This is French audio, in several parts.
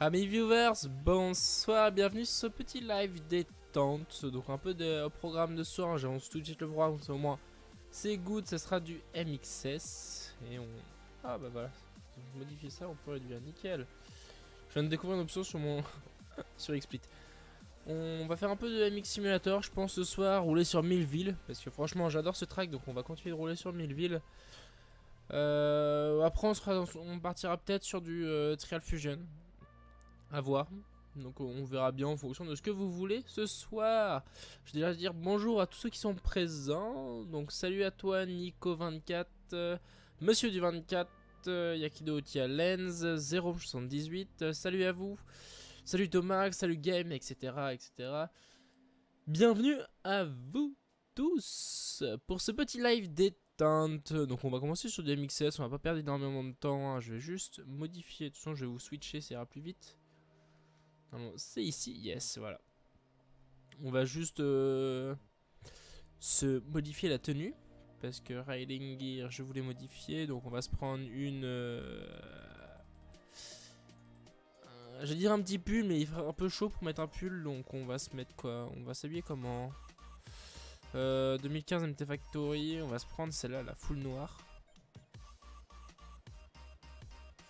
Amis viewers, bonsoir, bienvenue sur ce petit live détente. Donc un peu de programme de soir, j'annonce tout de suite le programme, au moins c'est good, ça sera du MXS. Et on... Ah bah voilà, je modifie ça, on peut réduire, nickel. Je viens de découvrir une option sur mon... sur XSplit. On va faire un peu de MX Simulator, je pense ce soir, rouler sur Millville. Parce que franchement j'adore ce track, donc on va continuer de rouler sur Millville. Après on partira peut-être sur du Trial Fusion. À voir. Donc on verra bien en fonction de ce que vous voulez ce soir. Je vais déjà dire bonjour à tous ceux qui sont présents. Donc salut à toi Nico24, Monsieur du 24, Yakido Tia Lens, 078, salut à vous. Salut Thomas, salut Game, etc. etc. Bienvenue à vous tous pour ce petit live détente. Donc on va commencer sur des MXS, on va pas perdre énormément de temps, hein. Je vais juste modifier, de toute façon je vais vous switcher, ça ira plus vite. C'est ici, yes, voilà. On va juste se modifier la tenue. Parce que Riding Gear, je voulais modifier. Donc on va se prendre une... je vais dire un petit pull, mais il fera un peu chaud pour mettre un pull. Donc on va se mettre quoi? On va s'habiller comment? 2015 MT Factory. On va se prendre celle-là, la full noire.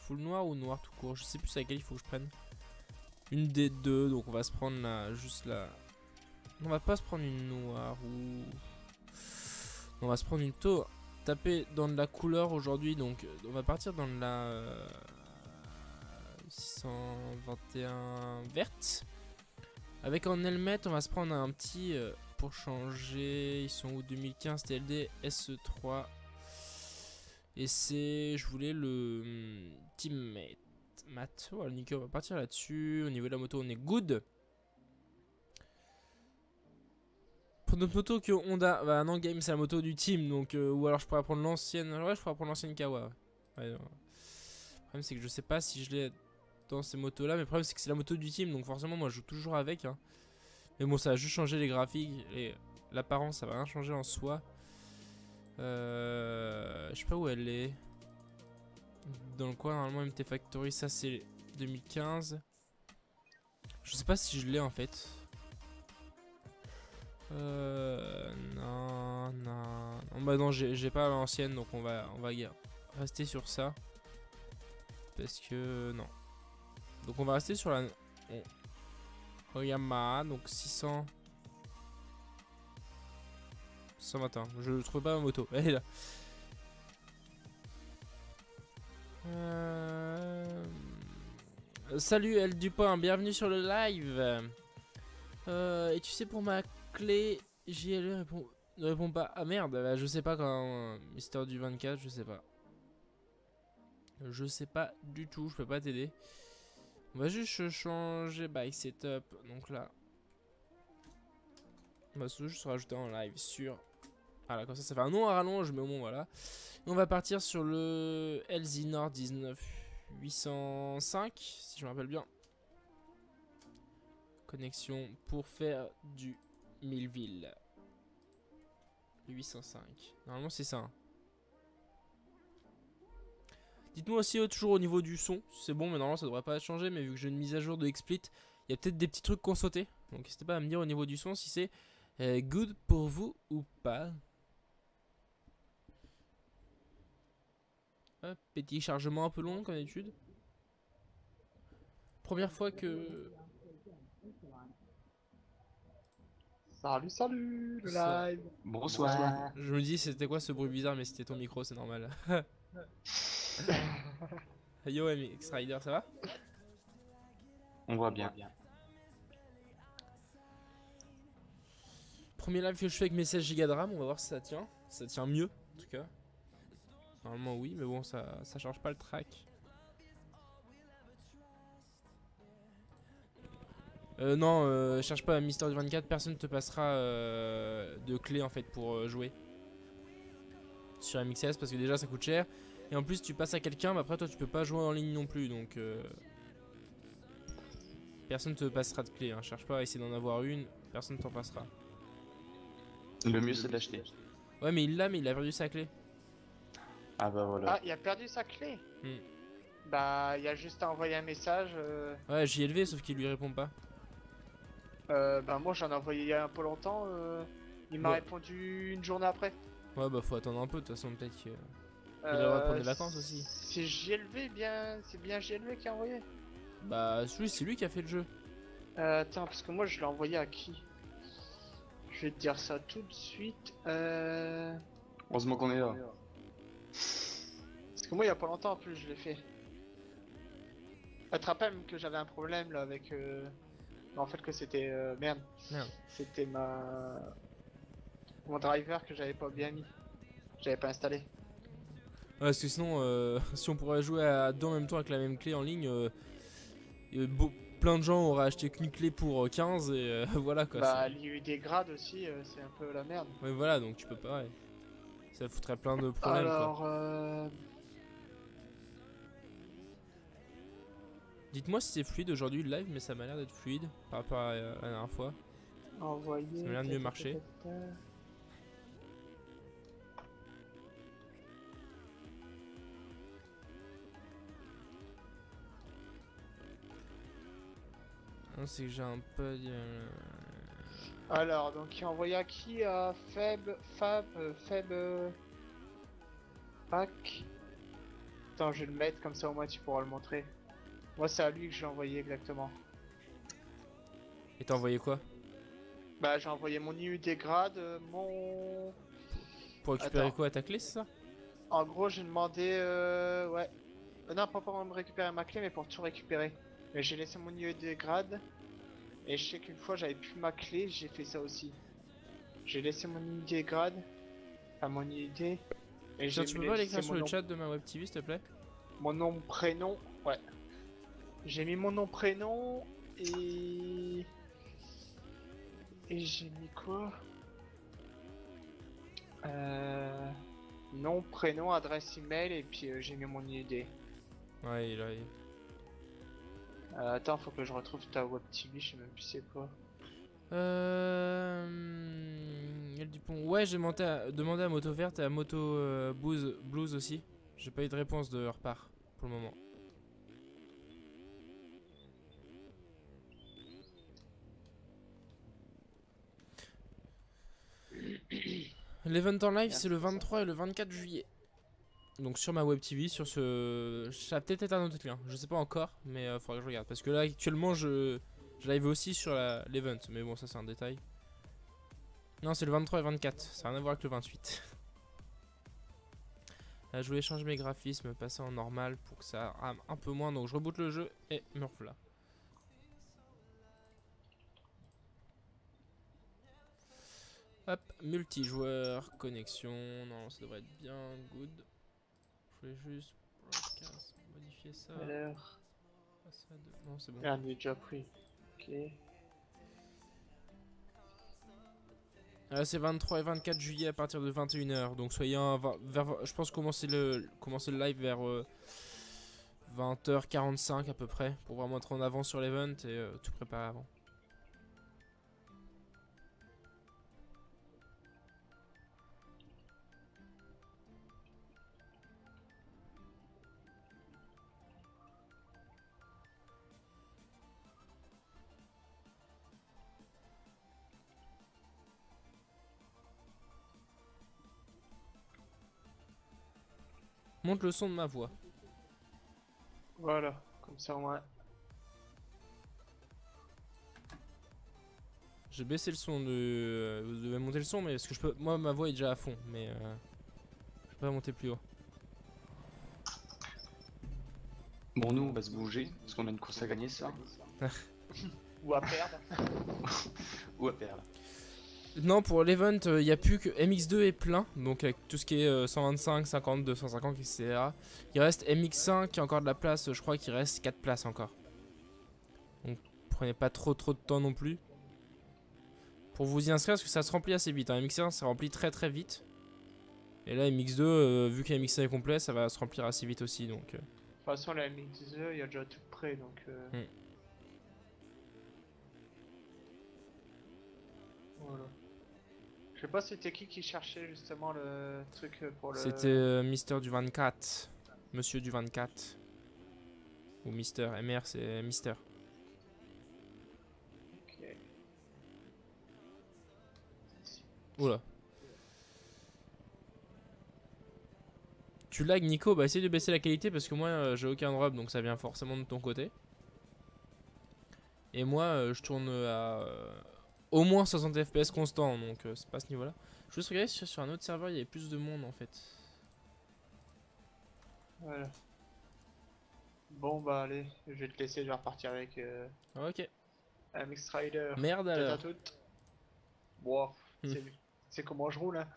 Full noire ou noir tout court? Je sais plus à laquelle il faut que je prenne. Une des deux, donc on va se prendre la, juste la... On va pas se prendre une noire ou... On va se prendre une taupe. Taper dans de la couleur aujourd'hui, donc on va partir dans de la 621 verte. Avec en helmet, on va se prendre un petit pour changer. Ils sont où? 2015 TLD SE3. Et c'est... Je voulais le teammate. Matt, voilà, nickel, on va partir là-dessus. Au niveau de la moto, on est good. Pour notre moto que Honda, bah non, Game c'est la moto du team, donc ou alors je pourrais prendre l'ancienne. Ouais, je pourrais prendre l'ancienne Kawa. Ouais, le problème c'est que je sais pas si je l'ai dans ces motos là, mais le problème c'est que c'est la moto du team, donc forcément moi je joue toujours avec. Hein. Mais bon, ça a juste changé les graphiques et l'apparence, ça va rien changer en soi. Je sais pas où elle est. Dans le coin, normalement, MT Factory, ça c'est 2015. Je sais pas si je l'ai en fait. Non, non. Bah non, j'ai pas l'ancienne, donc on va rester sur ça. Parce que non. Donc on va rester sur la Yamaha, donc 600. 121. Je trouve pas ma moto. Elle est là. Salut Elle Dupin, bienvenue sur le live. Et tu sais pour ma clé, JLE ne répond pas. Ah merde, bah, je sais pas quand Mister du 24, je sais pas. Je sais pas du tout, je peux pas t'aider. On va juste changer bike setup. Donc là, on va juste se rajouter en live sur... Voilà, comme ça fait un nom à rallonge, mais au moins voilà. Et on va partir sur le Elsinore 19805, si je me rappelle bien. Connexion pour faire du Millville. 805. Normalement c'est ça. Hein. Dites-moi aussi toujours au niveau du son, si c'est bon, mais normalement ça devrait pas changer, mais vu que j'ai une mise à jour de XSplit, il y a peut-être des petits trucs qu'on sauté. Donc n'hésitez pas à me dire au niveau du son si c'est good pour vous ou pas. Hop, petit chargement un peu long comme d'habitude. Première fois que... Salut le Ça... live. Bonsoir. Je me dis c'était quoi ce bruit bizarre, mais c'était ton micro, c'est normal. Yo MX Rider, ça va? On voit bien. Premier live que je fais avec mes 16 Go de RAM, on va voir si ça tient. Ça tient mieux en tout cas. Normalement oui, mais bon ça charge pas le track. Non, cherche pas Mister 24, personne te passera de clé en fait pour jouer sur MXS parce que déjà ça coûte cher. Et en plus tu passes à quelqu'un, mais après toi tu peux pas jouer en ligne non plus donc personne te passera de clé. Hein. Cherche pas à essayer d'en avoir une, personne t'en passera. Le mieux c'est d'acheter. Ouais mais il a perdu sa clé. Ah bah voilà. Ah, il a perdu sa clé. Hmm. Bah, il a juste à envoyer un message. Ouais j'y ai levé sauf qu'il lui répond pas. Bah, moi j'en ai envoyé il y a un peu longtemps. Il m'a Ouais. répondu une journée après. Ouais bah faut attendre un peu de toute façon peut-être que... Il a le droit de prendre des vacances aussi. C'est JLV, c'est bien JLV qui a envoyé. Bah c'est lui qui a fait le jeu. Attends, parce que moi je l'ai envoyé à qui? Je vais te dire ça tout de suite. Heureusement qu'on est là. Parce que moi il y a pas longtemps en plus je l'ai fait. Tu te rappelles que j'avais un problème là avec... En fait que c'était... Merde. Merde. C'était mon driver que j'avais pas bien mis. J'avais pas installé. Ouais, parce que sinon, si on pourrait jouer à deux en même temps avec la même clé en ligne, plein de gens auraient acheté qu'une clé pour 15 et voilà quoi. Bah il y a eu des grades aussi, c'est un peu la merde. Ouais, voilà, donc tu peux pas. Ouais. Ça foutrait plein de problèmes quoi. Alors... Dites-moi si c'est fluide aujourd'hui le live, mais ça m'a l'air d'être fluide par rapport à la dernière fois. envoyer... Ça m'a l'air de mieux marcher. Non, c'est que j'ai un peu... Alors, donc il a envoyé à qui? À Fab... Pack. Attends, je vais le mettre comme ça au moins tu pourras le montrer. Moi c'est à lui que j'ai envoyé exactement. Et t'as envoyé quoi? Bah j'ai envoyé mon IUD grade, mon... Pour récupérer Attends. quoi? Ta clé, c'est ça? En gros j'ai demandé... Ouais. Non, pas pour me récupérer ma clé mais pour tout récupérer. Mais j'ai laissé mon IUD grade. Et je sais qu'une fois j'avais plus ma clé, j'ai fait ça aussi. J'ai laissé mon IUD grade. Enfin mon IUD. Et Tiens, j'ai tu peux pas l'écrire laissé sur mon le nom. chat de ma web TV s'il te plaît? Mon nom, prénom, ouais. J'ai mis mon nom, prénom et... Et j'ai mis quoi? Nom, prénom, adresse email et puis j'ai mis mon IUD. Ouais, il a... Attends, faut que je retrouve ta web TV, je sais même plus c'est quoi. Miel du Pont. Ouais, j'ai demandé à Moto Verte et à Moto Blues aussi. J'ai pas eu de réponse de leur part pour le moment. L'event en live, c'est le 23 et le 24 juillet. Donc sur ma web TV, sur ce... Ça va peut-être être un autre lien, je sais pas encore, mais faudra que je regarde. Parce que là, actuellement, je live aussi sur l'event, mais bon, ça c'est un détail. Non, c'est le 23 et 24, ça n'a rien à voir avec le 28. Je voulais changer mes graphismes, passer en normal pour que ça rame un peu moins, donc je reboot le jeu et me revoilà. Hop, multijoueur, connexion, non, ça devrait être bien, good. Je voulais juste broadcast, modifier ça. Alors... Passer à deux. Non, c'est bon. Ah, mais déjà pris. Ok. C'est 23 et 24 juillet à partir de 21h, donc soyez je pense commencer le live vers 20h45 à peu près, pour vraiment être en avance sur l'event et tout préparer avant. Monte le son de ma voix. Voilà, comme ça au moins. J'ai baissé le son de... Vous devez monter le son, mais parce que je peux... Moi, ma voix est déjà à fond, mais... Je peux pas monter plus haut. Bon, nous, on va se bouger, parce qu'on a une course à gagner, ça. Ou à perdre. Ou à perdre. Non, pour l'event, il n'y a plus que MX2 est plein, donc avec tout ce qui est 125, 50, 250, etc. Il reste MX5 qui a encore de la place, je crois qu'il reste 4 places encore. Donc prenez pas trop de temps non plus. Pour vous y inscrire, parce que ça se remplit assez vite. Hein. MX1 ça remplit très vite. Et là MX2, vu que MX1 est complet, ça va se remplir assez vite aussi. Donc, De toute façon, la MX2, il y a déjà tout prêt donc. Voilà. Je sais pas c'était qui cherchait justement le truc pour le. C'était Mister du 24. Monsieur du 24. Ou Mister. MR c'est Mister. Ok. Oula. Tu lag Nico, bah essaye de baisser la qualité parce que moi j'ai aucun drop donc ça vient forcément de ton côté. Et moi je tourne à au moins 60 fps constant donc c'est pas à ce niveau là. Je vais juste regarder si sur un autre serveur il y avait plus de monde en fait. Voilà. Bon bah allez, je vais te laisser, je vais repartir avec Ok. MX Rider. Merde Peut-être à alors. toutes. Bon, c'est comment je roule hein.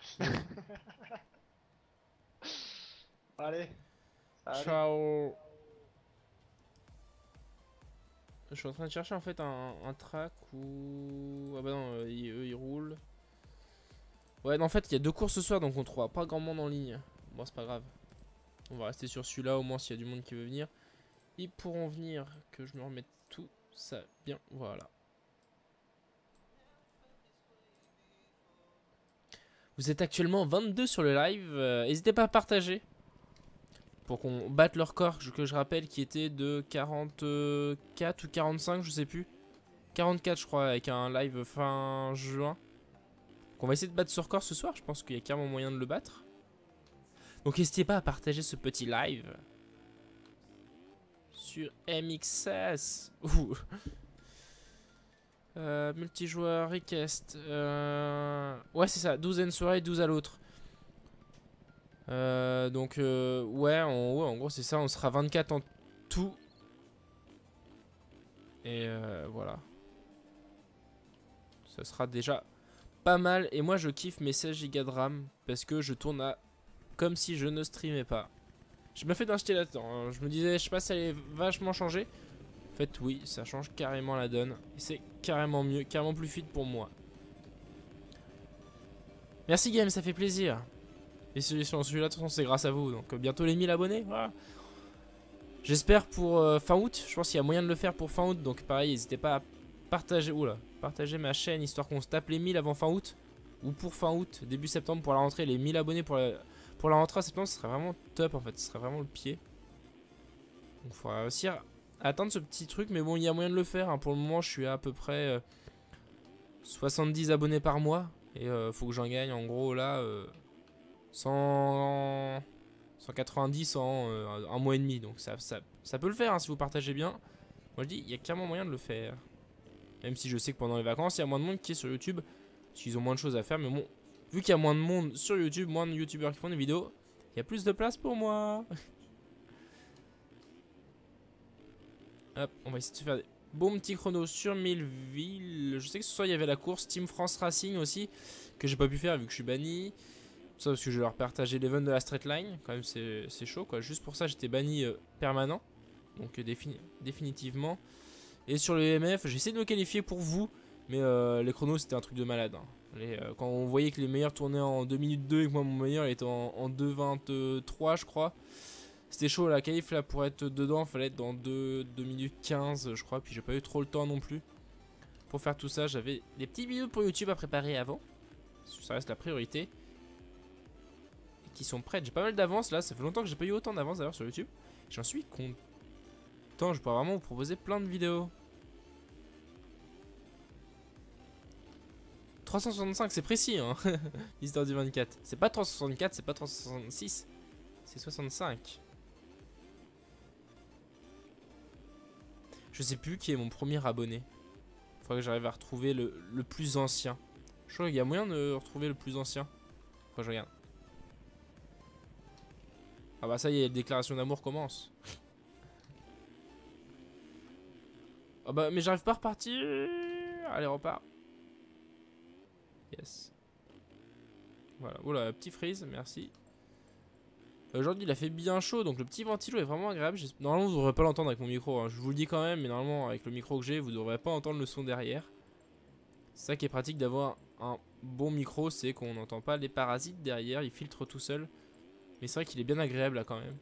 Allez. Salut. Ciao. Je suis en train de chercher en fait un track où... Ah bah non, eux ils roulent. Ouais, non, en fait il y a 2 courses ce soir donc on trouvera pas grand monde en ligne. Bon c'est pas grave. On va rester sur celui-là au moins s'il y a du monde qui veut venir. Ils pourront venir, que je me remette tout ça bien, voilà. Vous êtes actuellement 22 sur le live, n'hésitez pas à partager. Pour qu'on batte leur record, que je rappelle, qui était de 44 ou 45, je sais plus. 44 je crois, avec un live fin juin. Donc on va essayer de battre ce record ce soir, je pense qu'il y a carrément moyen de le battre. Donc n'hésitez pas à partager ce petit live. Sur MXS. Ouh. Multijoueur, request. Ouais c'est ça, 12 à une soirée, 12 à l'autre. Donc ouais, en gros c'est ça, on sera 24 en tout. Et voilà. Ça sera déjà pas mal. Et moi je kiffe mes 16 Go de RAM parce que je tourne à comme si je ne streamais pas. J'ai bien fait d'acheter là-dedans, hein. Je me disais, je sais pas si ça allait vachement changer. En fait oui, ça change carrément la donne. Et c'est carrément mieux, carrément plus fit pour moi. Merci Game, ça fait plaisir. Et celui-là, de toute façon, c'est grâce à vous. Donc bientôt les 1000 abonnés. Voilà. J'espère pour fin août. Je pense qu'il y a moyen de le faire pour fin août. Donc pareil, n'hésitez pas à partager, partager ma chaîne histoire qu'on se tape les 1000 avant fin août. Ou pour fin août, début septembre pour la rentrée. Les 1000 abonnés pour la rentrée à septembre, ce serait vraiment top en fait. Ce serait vraiment le pied. Donc il faudra réussir à atteindre ce petit truc. Mais bon, il y a moyen de le faire. Hein. Pour le moment, je suis à peu près 70 abonnés par mois. Et faut que j'en gagne en gros là... 190 en un mois et demi. Donc ça peut le faire hein, si vous partagez bien. Moi je dis, il y a clairement moyen de le faire. Même si je sais que pendant les vacances, il y a moins de monde qui est sur YouTube. Parce qu'ils ont moins de choses à faire. Mais bon, vu qu'il y a moins de monde sur YouTube, moins de youtubeurs qui font des vidéos, il y a plus de place pour moi. Hop, on va essayer de se faire des bons petits chronos sur Milleville. Je sais que ce soir il y avait la course Team France Racing aussi. Que j'ai pas pu faire vu que je suis banni. Ça parce que je vais leur partager l'event de la straight line. Quand même c'est chaud quoi. Juste pour ça j'étais banni permanent. Donc définitivement. Et sur le MF j'ai essayé de me qualifier pour vous. Mais les chronos c'était un truc de malade hein. Quand on voyait que les meilleurs tournaient en 2 minutes 2 et que moi mon meilleur il était en 2,23 je crois. C'était chaud la qualif là pour être dedans. Fallait être dans 2 minutes 15 je crois. Puis j'ai pas eu trop le temps non plus. Pour faire tout ça j'avais des petites vidéos pour YouTube à préparer avant. Ça reste la priorité. Qui sont prêtes. J'ai pas mal d'avance là, ça fait longtemps que j'ai pas eu autant d'avance d'ailleurs sur YouTube. J'en suis content, je pourrais vraiment vous proposer plein de vidéos. 365 c'est précis hein. L'histoire du 24. C'est pas 364, c'est pas 366. C'est 65. Je sais plus qui est mon premier abonné. Faudrait que j'arrive à retrouver le plus ancien. Je crois qu'il y a moyen de retrouver le plus ancien. Faut que je regarde. Ah bah ça y est, la déclaration d'amour commence. Ah bah mais j'arrive pas à repartir. Allez, repart. Yes. Voilà, oula, petit freeze, merci. Aujourd'hui il a fait bien chaud, donc le petit ventilo est vraiment agréable. Normalement vous devrez pas l'entendre avec mon micro, hein. Je vous le dis quand même, mais normalement avec le micro que j'ai, vous devrez pas entendre le son derrière. C'est ça qui est pratique d'avoir un bon micro, c'est qu'on n'entend pas les parasites derrière, il filtre tout seul. Mais c'est vrai qu'il est bien agréable là quand même.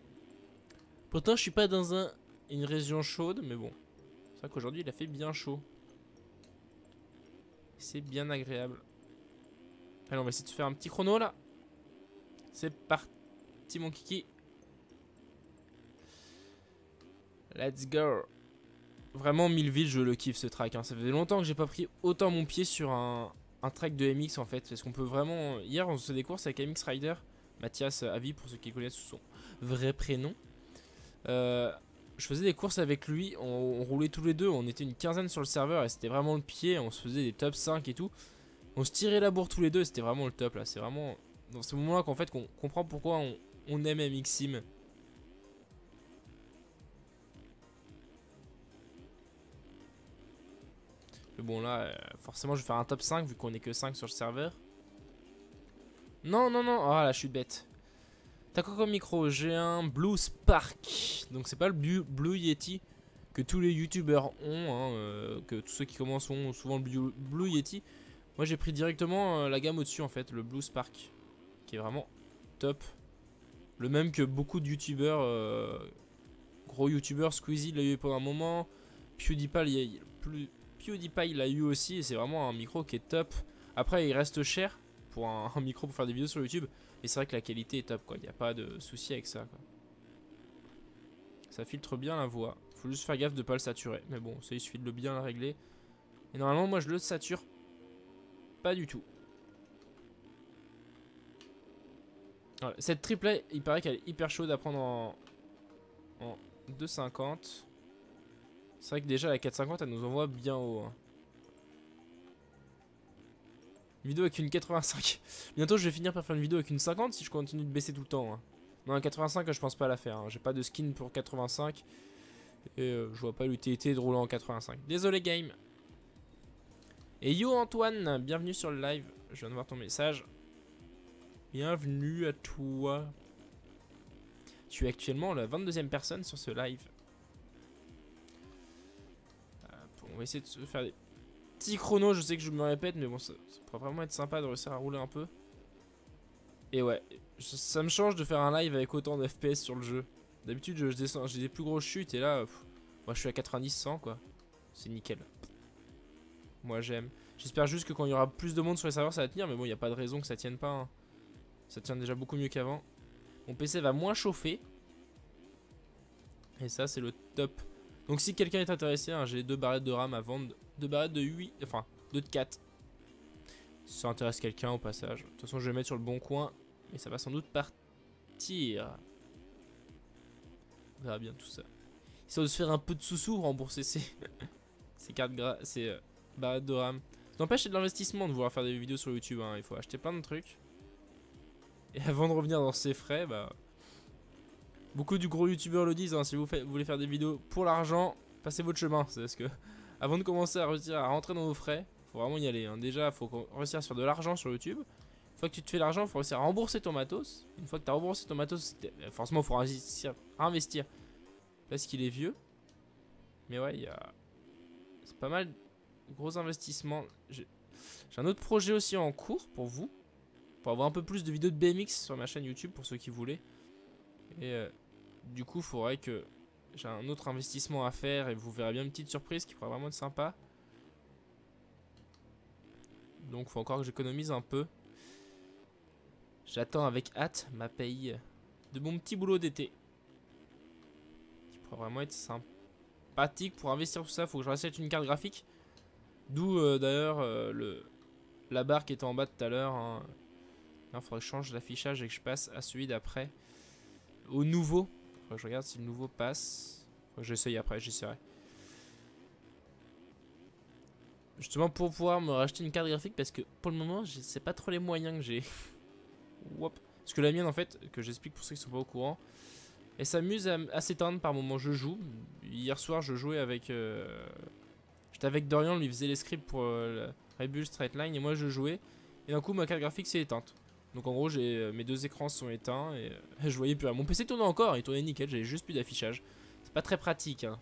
Pourtant je suis pas dans une région chaude, mais bon. C'est vrai qu'aujourd'hui il a fait bien chaud. C'est bien agréable. Allez, on va essayer de se faire un petit chrono là. C'est parti mon kiki. Let's go. Vraiment Millville, je le kiffe ce track, hein. Ça faisait longtemps que j'ai pas pris autant mon pied sur un track de MX en fait. Parce qu'on peut vraiment... Hier on se faisait des courses avec MX Rider. Mathias Avi pour ceux qui connaissent son vrai prénom. Je faisais des courses avec lui, on roulait tous les deux, on était une quinzaine sur le serveur et c'était vraiment le pied, on se faisait des top 5 et tout. On se tirait la bourre tous les deux et c'était vraiment le top là, c'est vraiment dans ce moment là qu'en fait qu'on comprend pourquoi on aime MX Sim. Mais bon là, forcément je vais faire un top 5 vu qu'on est que 5 sur le serveur. Non, non, non, ah la chute bête. T'as quoi comme micro? J'ai un Blue Spark. Donc c'est pas le Blue Yeti que tous les youtubeurs ont, hein, que tous ceux qui commencent ont souvent le Blue Yeti. Moi j'ai pris directement la gamme au-dessus en fait, le Blue Spark. Qui est vraiment top. Le même que beaucoup de youtubeurs, gros youtubeurs, Squeezie l'a eu pendant un moment. PewDiePie l'a eu aussi et c'est vraiment un micro qui est top. Après il reste cher pour un micro pour faire des vidéos sur YouTube. Et c'est vrai que la qualité est top quoi, il n'y a pas de souci avec ça quoi. Ça filtre bien la voix, faut juste faire gaffe de pas le saturer. Mais bon, ça il suffit de le bien régler. Et normalement moi je le sature pas du tout. Voilà. Cette triplet, il paraît qu'elle est hyper chaude à prendre en 2,50. C'est vrai que déjà la 4,50 elle nous envoie bien haut, hein. Une vidéo avec une 85. Bientôt je vais finir par faire une vidéo avec une 50 si je continue de baisser tout le temps, hein. Non, un 85 je pense pas la faire, hein. J'ai pas de skin pour 85. Et je vois pas l'utilité de rouler en 85. Désolé game. Et yo Antoine, bienvenue sur le live. Je viens de voir ton message. Bienvenue à toi. Tu es actuellement la 22e personne sur ce live. On va essayer de se faire des petits chronos. Je sais que je me répète, mais bon, ça pourrait vraiment être sympa de réussir à rouler un peu. Et ouais, ça me change de faire un live avec autant de FPS sur le jeu. D'habitude, je descends, j'ai des plus grosses chutes et là, moi je suis à 90-100 quoi. C'est nickel. Moi j'aime. J'espère juste que quand il y aura plus de monde sur les serveurs, ça va tenir. Mais bon, il n'y a pas de raison que ça tienne pas, hein. Ça tient déjà beaucoup mieux qu'avant. Mon PC va moins chauffer. Et ça, c'est le top. Donc si quelqu'un est intéressé, hein, j'ai 2 barrettes de RAM à vendre. 2 barrettes de 8, enfin 2 de 4. Si ça intéresse quelqu'un au passage. De toute façon, je vais mettre sur le bon coin. Mais ça va sans doute partir. On verra bien tout ça. Histoire de se faire un peu de sous-sous, rembourser ces cartes ces barrettes de RAM. Ça n'empêche, c'est de l'investissement de vouloir faire des vidéos sur YouTube, hein. Il faut acheter plein de trucs. Et avant de revenir dans ses frais, bah... Beaucoup du gros youtubeurs le disent, hein, si vous voulez faire des vidéos pour l'argent, passez votre chemin. C'est parce que avant de commencer à réussir à rentrer dans vos frais, faut vraiment y aller, hein. Déjà, faut réussir à se faire de l'argent sur YouTube. Une fois que tu te fais l'argent, faut réussir à rembourser ton matos. Une fois que tu as remboursé ton matos, forcément, faut investir parce qu'il est vieux. Mais ouais, il y a... C'est pas mal de gros investissements. J'ai un autre projet aussi en cours pour vous. Pour avoir un peu plus de vidéos de BMX sur ma chaîne YouTube pour ceux qui voulaient. Et du coup, il faudrait que j'ai un autre investissement à faire et vous verrez bien une petite surprise qui pourrait vraiment être sympa. Donc, il faut encore que j'économise un peu. J'attends avec hâte ma paye de mon petit boulot d'été. Qui pourrait vraiment être sympathique pour investir tout ça. Il faut que je rachète une carte graphique. D'où d'ailleurs la barre qui était en bas tout à l'heure, hein. Il faudrait que je change l'affichage et que je passe à celui d'après. au nouveau. Faut que je regarde si le nouveau passe. Faut que j'essaye après, j'essaierai. Justement pour pouvoir me racheter une carte graphique parce que pour le moment, c'est pas trop les moyens que j'ai. Wop. Parce que la mienne en fait, que j'explique pour ceux qui sont pas au courant, elle s'amuse à s'éteindre par moment. Je joue. Hier soir, je jouais avec... J'étais avec Dorian, lui faisait les scripts pour Rebus, Straightline et moi je jouais. Et d'un coup, ma carte graphique s'est éteinte. Donc en gros, mes deux écrans sont éteints et je voyais plus rien. Mon PC tournait encore, il tournait nickel, j'avais juste plus d'affichage. C'est pas très pratique. Hein.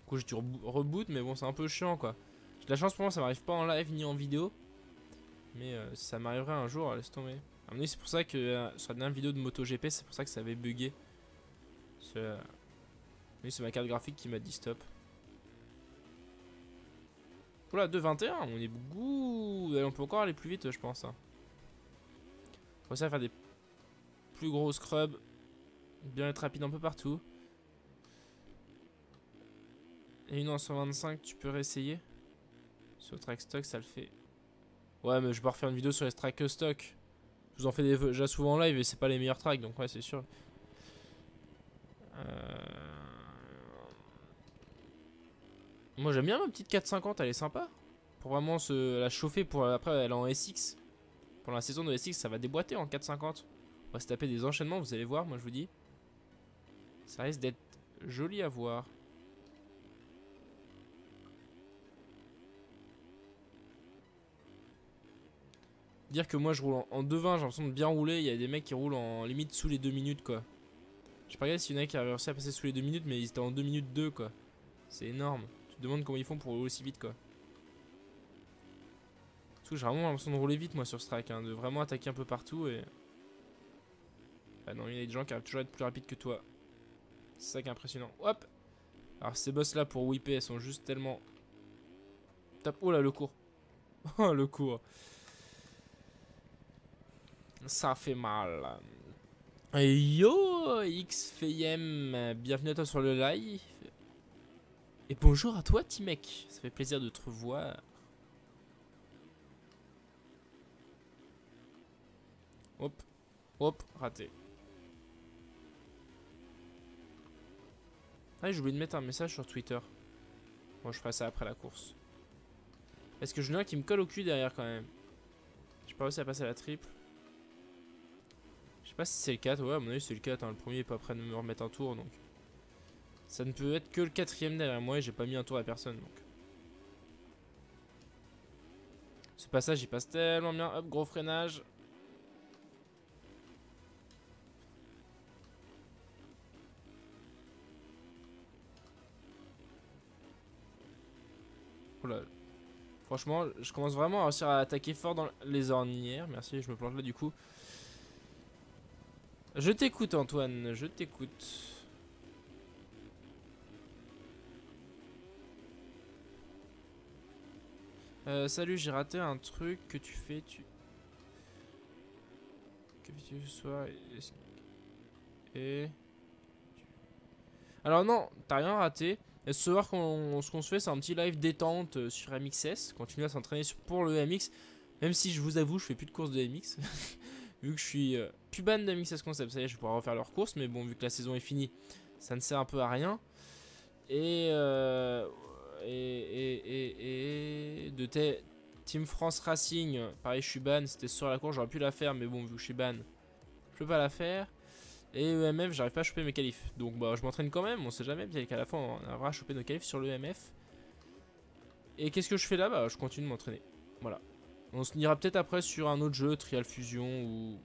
Du coup, j'ai dû reboot, mais bon, c'est un peu chiant quoi. J'ai de la chance pour moi, ça m'arrive pas en live ni en vidéo. Mais ça m'arriverait un jour, laisse tomber. À mon avis, c'est pour ça que sur la dernière vidéo de MotoGP, c'est pour ça que ça avait bugué. Oui, c'est ma carte graphique qui m'a dit stop. Oula, 2.21, on est beaucoup. On peut encore aller plus vite, je pense. Hein. On va essayer de faire des plus gros scrubs. Bien être rapide un peu partout. Et une en 125, tu peux réessayer. Sur track stock, ça le fait. Ouais, mais je vais pas refaire une vidéo sur les tracks stock. Je vous en fais déjà souvent en live et c'est pas les meilleurs tracks, donc ouais, c'est sûr. Moi j'aime bien ma petite 450, elle est sympa. Pour vraiment la chauffer, pour après elle est en SX. Pour la saison de SX, ça va déboîter en 450. On va se taper des enchaînements, vous allez voir, moi je vous dis. Ça risque d'être joli à voir. Dire que moi je roule en 2.20, j'ai l'impression de bien rouler. Il y a des mecs qui roulent en limite sous les 2 minutes quoi. Je sais pas regarder s'il y en a qui a réussi à passer sous les 2 minutes, mais ils étaient en 2 minutes 2 quoi. C'est énorme. Tu te demandes comment ils font pour rouler aussi vite quoi. J'ai vraiment l'impression de rouler vite moi sur ce track, hein, de vraiment attaquer un peu partout et... Ah non, il y a des gens qui arrivent toujours à être plus rapides que toi. C'est ça qui est impressionnant. Hop. Alors ces boss là pour whipper, elles sont juste tellement... Top. Oh là le cours. Oh le cours. Ça fait mal. Yo XFM, bienvenue à toi sur le live. Et bonjour à toi T-Mec, ça fait plaisir de te revoir. Hop, hop, raté. Ah j'ai oublié de mettre un message sur Twitter. Bon je ferai ça après la course. Est-ce que je n'ai un qui me colle au cul derrière quand même. J'ai pas réussi à passer à la triple. Je sais pas si c'est le 4, ouais à mon avis c'est le 4, hein. Le premier est pas prêt de me remettre un tour donc. Ça ne peut être que le 4ème derrière moi et j'ai pas mis un tour à personne donc. Ce passage il passe tellement bien, hop gros freinage. Oula. Franchement je commence vraiment à réussir à attaquer fort dans les ornières, merci je me plante là du coup. Je t'écoute Antoine, je t'écoute. Salut, j'ai raté un truc que tu fais, Que fais-tu ce soir et... Alors non, t'as rien raté. Et ce soir, ce qu'on se fait, c'est un petit live détente sur MXS. Continuer à s'entraîner pour le MX. Même si je vous avoue, je fais plus de courses de MX. Vu que je suis plus ban de MXS Concept, ça y est, je vais pouvoir refaire leurs courses. Mais bon, vu que la saison est finie, ça ne sert un peu à rien. Et de Team France Racing, pareil, je suis ban. C'était sur la course, j'aurais pu la faire. Mais bon, vu que je suis ban, je peux pas la faire. Et EMF, j'arrive pas à choper mes qualifs. Donc bah je m'entraîne quand même, on sait jamais. Peut-être qu'à la fin on arrivera à choper nos qualifs sur l'EMF. Et qu'est-ce que je fais là? Bah je continue de m'entraîner. Voilà. On se ira peut-être après sur un autre jeu, Trial Fusion ou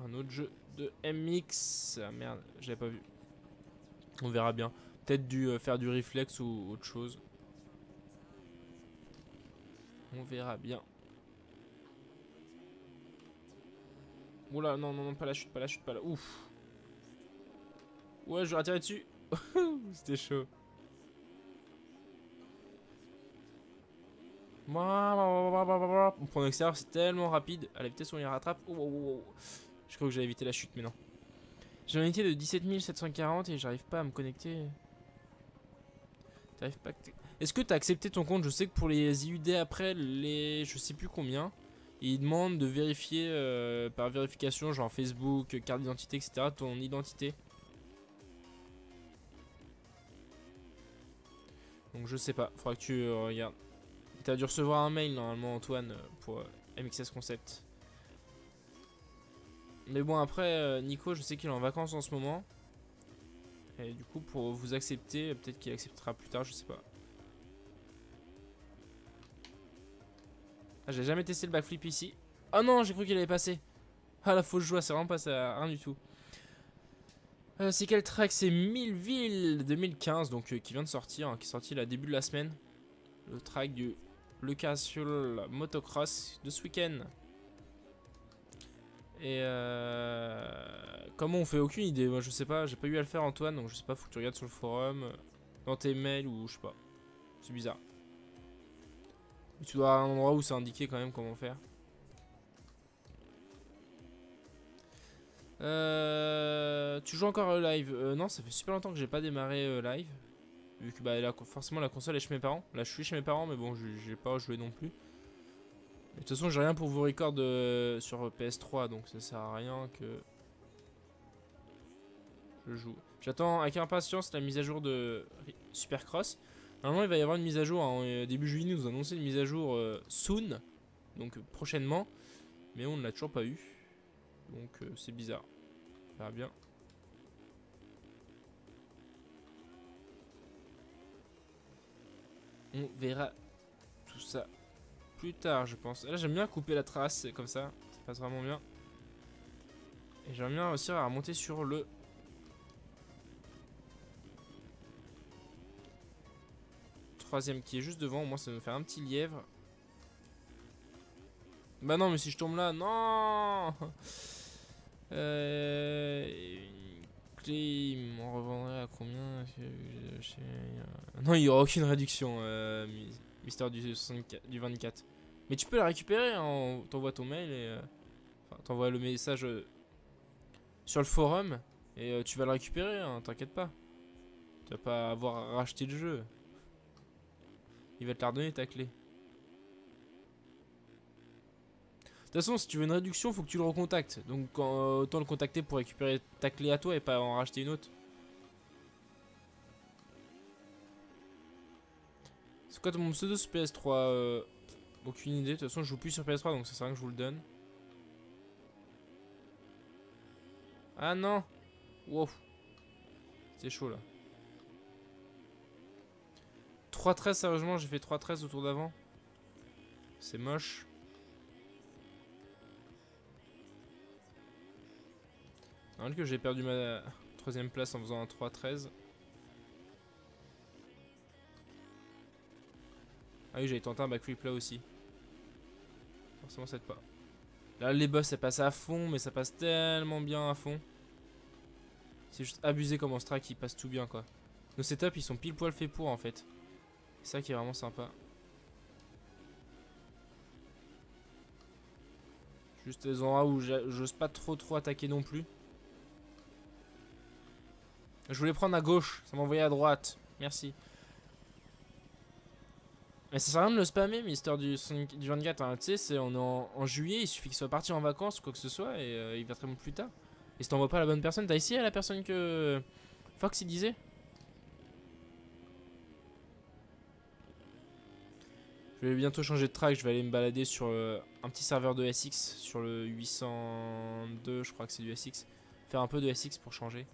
un autre jeu de MX. Ah merde, j'avais pas vu. On verra bien. Peut-être faire du réflexe ou autre chose. On verra bien. Oula, non, non, non, pas la chute, pas la chute, pas la... Ouf. Ouais, je vais atterrir dessus. C'était chaud. Mon point d'extérieur, c'est tellement rapide. À la vitesse où on y rattrape. Oh, oh, oh. Je crois que j'ai évité la chute, mais non. J'ai une unité de 17 740 et j'arrive pas à me connecter. Est-ce que t'as accepté ton compte? Je sais que pour les IUD après, je sais plus combien, Il demande de vérifier par vérification, genre Facebook, carte d'identité, etc. ton identité. Donc je sais pas, faudra que tu regardes. T'as dû recevoir un mail normalement Antoine pour MXS Concept. Mais bon après Nico je sais qu'il est en vacances en ce moment. Et du coup pour vous accepter, peut-être qu'il acceptera plus tard, je sais pas. Ah, j'ai jamais testé le backflip ici. Oh non, j'ai cru qu'il avait passé. Ah la fausse joie, c'est vraiment passé à rien du tout. C'est quel track? C'est Millville 2015, donc qui vient de sortir, qui est sorti là début de la semaine. Le track du Lucasful Motocross de ce week-end. Et comment on fait? Aucune idée, moi je sais pas, j'ai pas eu à le faire Antoine, donc je sais pas, faut que tu regardes sur le forum, dans tes mails ou je sais pas. C'est bizarre. Mais tu dois avoir un endroit où c'est indiqué quand même comment faire. Tu joues encore live? Non, ça fait super longtemps que j'ai pas démarré live. Vu que bah, là, forcément la console est chez mes parents. Là je suis chez mes parents mais bon j'ai pas joué non plus. De toute façon j'ai rien pour vous record sur PS3 donc ça sert à rien que je joue. J'attends avec impatience la mise à jour de Supercross. Normalement il va y avoir une mise à jour en début juillet, nous annoncer une mise à jour soon. Donc prochainement. Mais on ne l'a toujours pas eu. Donc c'est bizarre. On verra bien. On verra tout ça plus tard je pense. Là j'aime bien couper la trace comme ça passe vraiment bien. Et j'aime bien réussir à remonter sur le troisième qui est juste devant. Au moins ça va me faire un petit lièvre. Bah non mais si je tombe là, non. Clé, il m'en revendrait à combien? Non il n'y aura aucune réduction Mister du 24. Mais tu peux la récupérer hein, t'envoies ton mail et enfin, t'envoies le message sur le forum et tu vas le récupérer hein, t'inquiète pas. Tu vas pas avoir à racheter le jeu. Il va te la redonner ta clé. De toute façon si tu veux une réduction faut que tu le recontactes. Donc autant le contacter pour récupérer ta clé à toi et pas en racheter une autre. C'est quoi mon pseudo sur PS3 aucune idée, de toute façon je joue plus sur PS3 donc ça sert à rien que je vous le donne. Ah non. Wow. C'est chaud là. 3-13 sérieusement j'ai fait 3-13 au tour d'avant. C'est moche. Non que j'ai perdu ma troisième place en faisant un 3-13. Ah oui j'avais tenté un backflip là aussi. Forcément ça aide pas. Là les boss ça passe à fond mais ça passe tellement bien à fond. C'est juste abusé comme en track il passe tout bien quoi. Nos setups ils sont pile poil faits pour en fait. C'est ça qui est vraiment sympa. Juste les endroits où j'ose pas trop attaquer non plus. Je voulais prendre à gauche, ça m'envoyait à droite. Merci. Mais ça sert à rien de le spammer, Mister du 24. Hein. Tu sais, on est en juillet, il suffit qu'il soit parti en vacances ou quoi que ce soit et il va très bon plus tard. Et si t'envoies pas la bonne personne, t'as essayé à la personne que Fox il disait? Je vais bientôt changer de track, je vais aller me balader sur un petit serveur de SX, sur le 802, je crois que c'est du SX. Faire un peu de SX pour changer.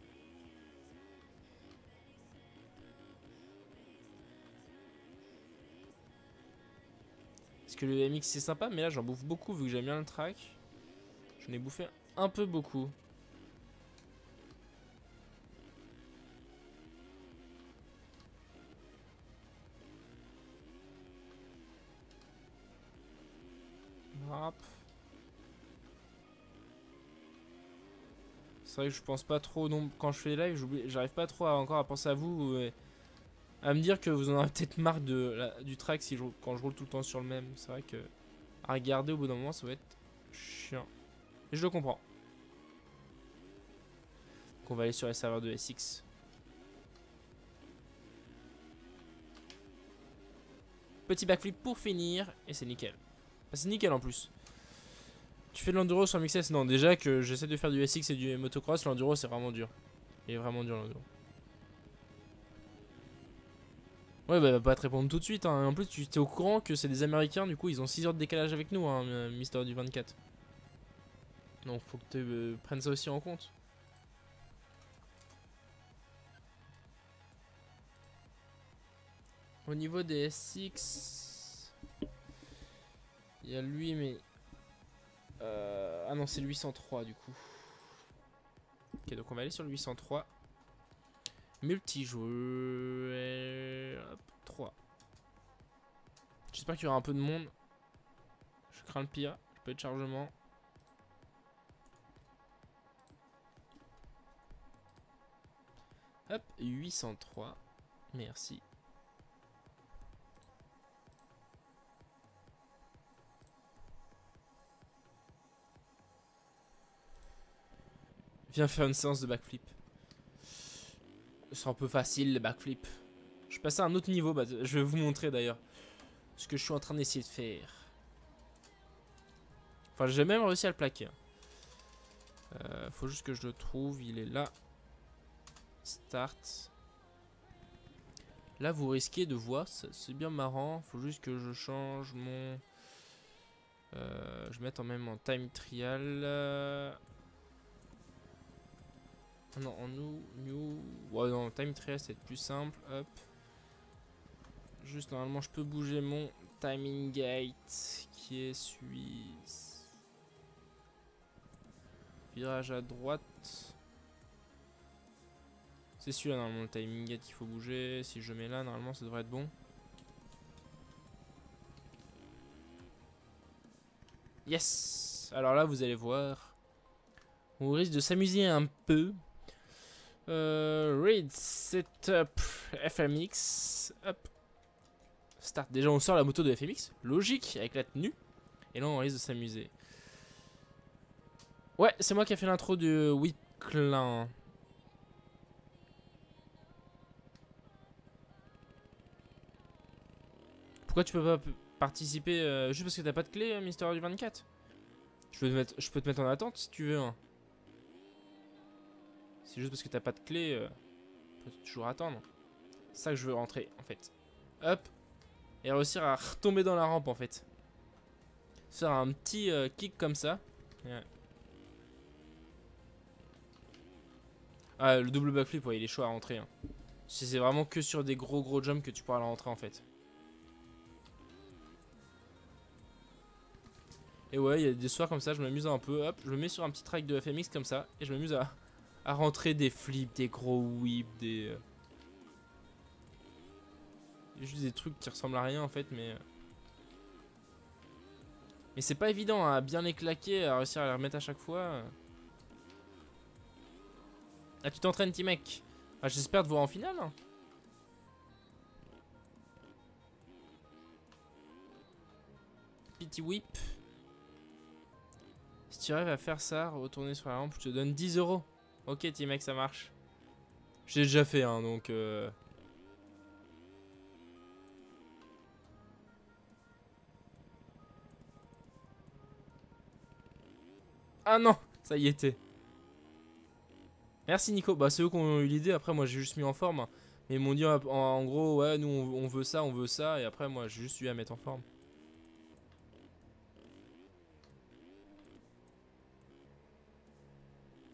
Parce que le MX c'est sympa, mais là j'en bouffe beaucoup vu que j'aime bien le track. J'en ai bouffé un peu beaucoup. Hop. C'est vrai que je pense pas trop, non, quand je fais les lives, j'arrive pas trop encore à penser à vous, à me dire que vous en avez peut-être marre du track si quand je roule tout le temps sur le même. C'est vrai que à regarder au bout d'un moment ça va être chiant. Et je le comprends. Donc on va aller sur les serveurs de SX. Petit backflip pour finir et c'est nickel. Enfin, c'est nickel en plus. Tu fais de l'enduro sur MXS? Non, déjà que j'essaie de faire du SX et du motocross, l'enduro c'est vraiment dur. Il est vraiment dur l'enduro. Ouais, bah, va pas te répondre tout de suite. Hein. En plus, tu es au courant que c'est des Américains, du coup, ils ont 6 heures de décalage avec nous, hein, Mister du 24. Donc, faut que tu prennes ça aussi en compte. Au niveau des SX, il y a lui, mais. Ah non, c'est le 803 du coup. Ok, donc on va aller sur le 803. Multijoueur. Hop, 3. J'espère qu'il y aura un peu de monde. Je crains le pire. Je peux être chargement. Hop, 803. Merci. Viens faire une séance de backflip. C'est un peu facile le backflip. Je passe à un autre niveau. Bah, je vais vous montrer d'ailleurs ce que je suis en train d'essayer de faire. Enfin, j'ai même réussi à le plaquer. Faut juste que je le trouve. Il est là. Start. Là, vous risquez de voir. C'est bien marrant. Faut juste que je change mon. Je mette en même en time trial. Non, en new. Ouais, non, time trial, c'est plus simple. Hop. Juste, normalement, je peux bouger mon timing gate qui est suisse. Virage à droite. C'est celui-là, normalement, le timing gate qu'il faut bouger. Si je mets là, normalement, ça devrait être bon. Yes! Alors là, vous allez voir. On risque de s'amuser un peu. Read setup FMX. Hop. Start. Déjà, on sort la moto de FMX. Logique, avec la tenue. Et là, on risque de s'amuser. Ouais, c'est moi qui ai fait l'intro du Weekland. Pourquoi tu peux pas participer juste parce que t'as pas de clé, Mister du 24? Je peux te mettre en attente si tu veux. Hein. C'est juste parce que t'as pas de clé, tu peux toujours attendre. C'est ça que je veux rentrer en fait. Hop. Et réussir à retomber dans la rampe en fait. Faire un petit kick comme ça. Ouais. Ah, le double backflip, ouais, il est chaud à rentrer. Hein. C'est vraiment que sur des gros jumps que tu pourras la rentrer en fait. Et ouais, il y a des soirs comme ça, je m'amuse un peu. Hop, je me mets sur un petit track de FMX comme ça. Et je m'amuse à rentrer des flips, des gros whips, des. Juste des trucs qui ressemblent à rien en fait, mais. Mais c'est pas évident hein, à bien les claquer, à réussir à les remettre à chaque fois. Ah, tu t'entraînes, T-Mec. Ah, j'espère te voir en finale. Hein. Petit whip. Si tu arrives à faire ça, retourner sur la rampe, je te donne 10 €. Ok, T-Mec, ça marche. Je l'ai déjà fait, hein, donc. Ah non, ça y était. Merci Nico. Bah, c'est eux qui ont eu l'idée. Après, moi, j'ai juste mis en forme. Hein. Mais ils m'ont dit en gros, ouais, nous on veut ça, on veut ça. Et après, moi, j'ai juste eu à mettre en forme.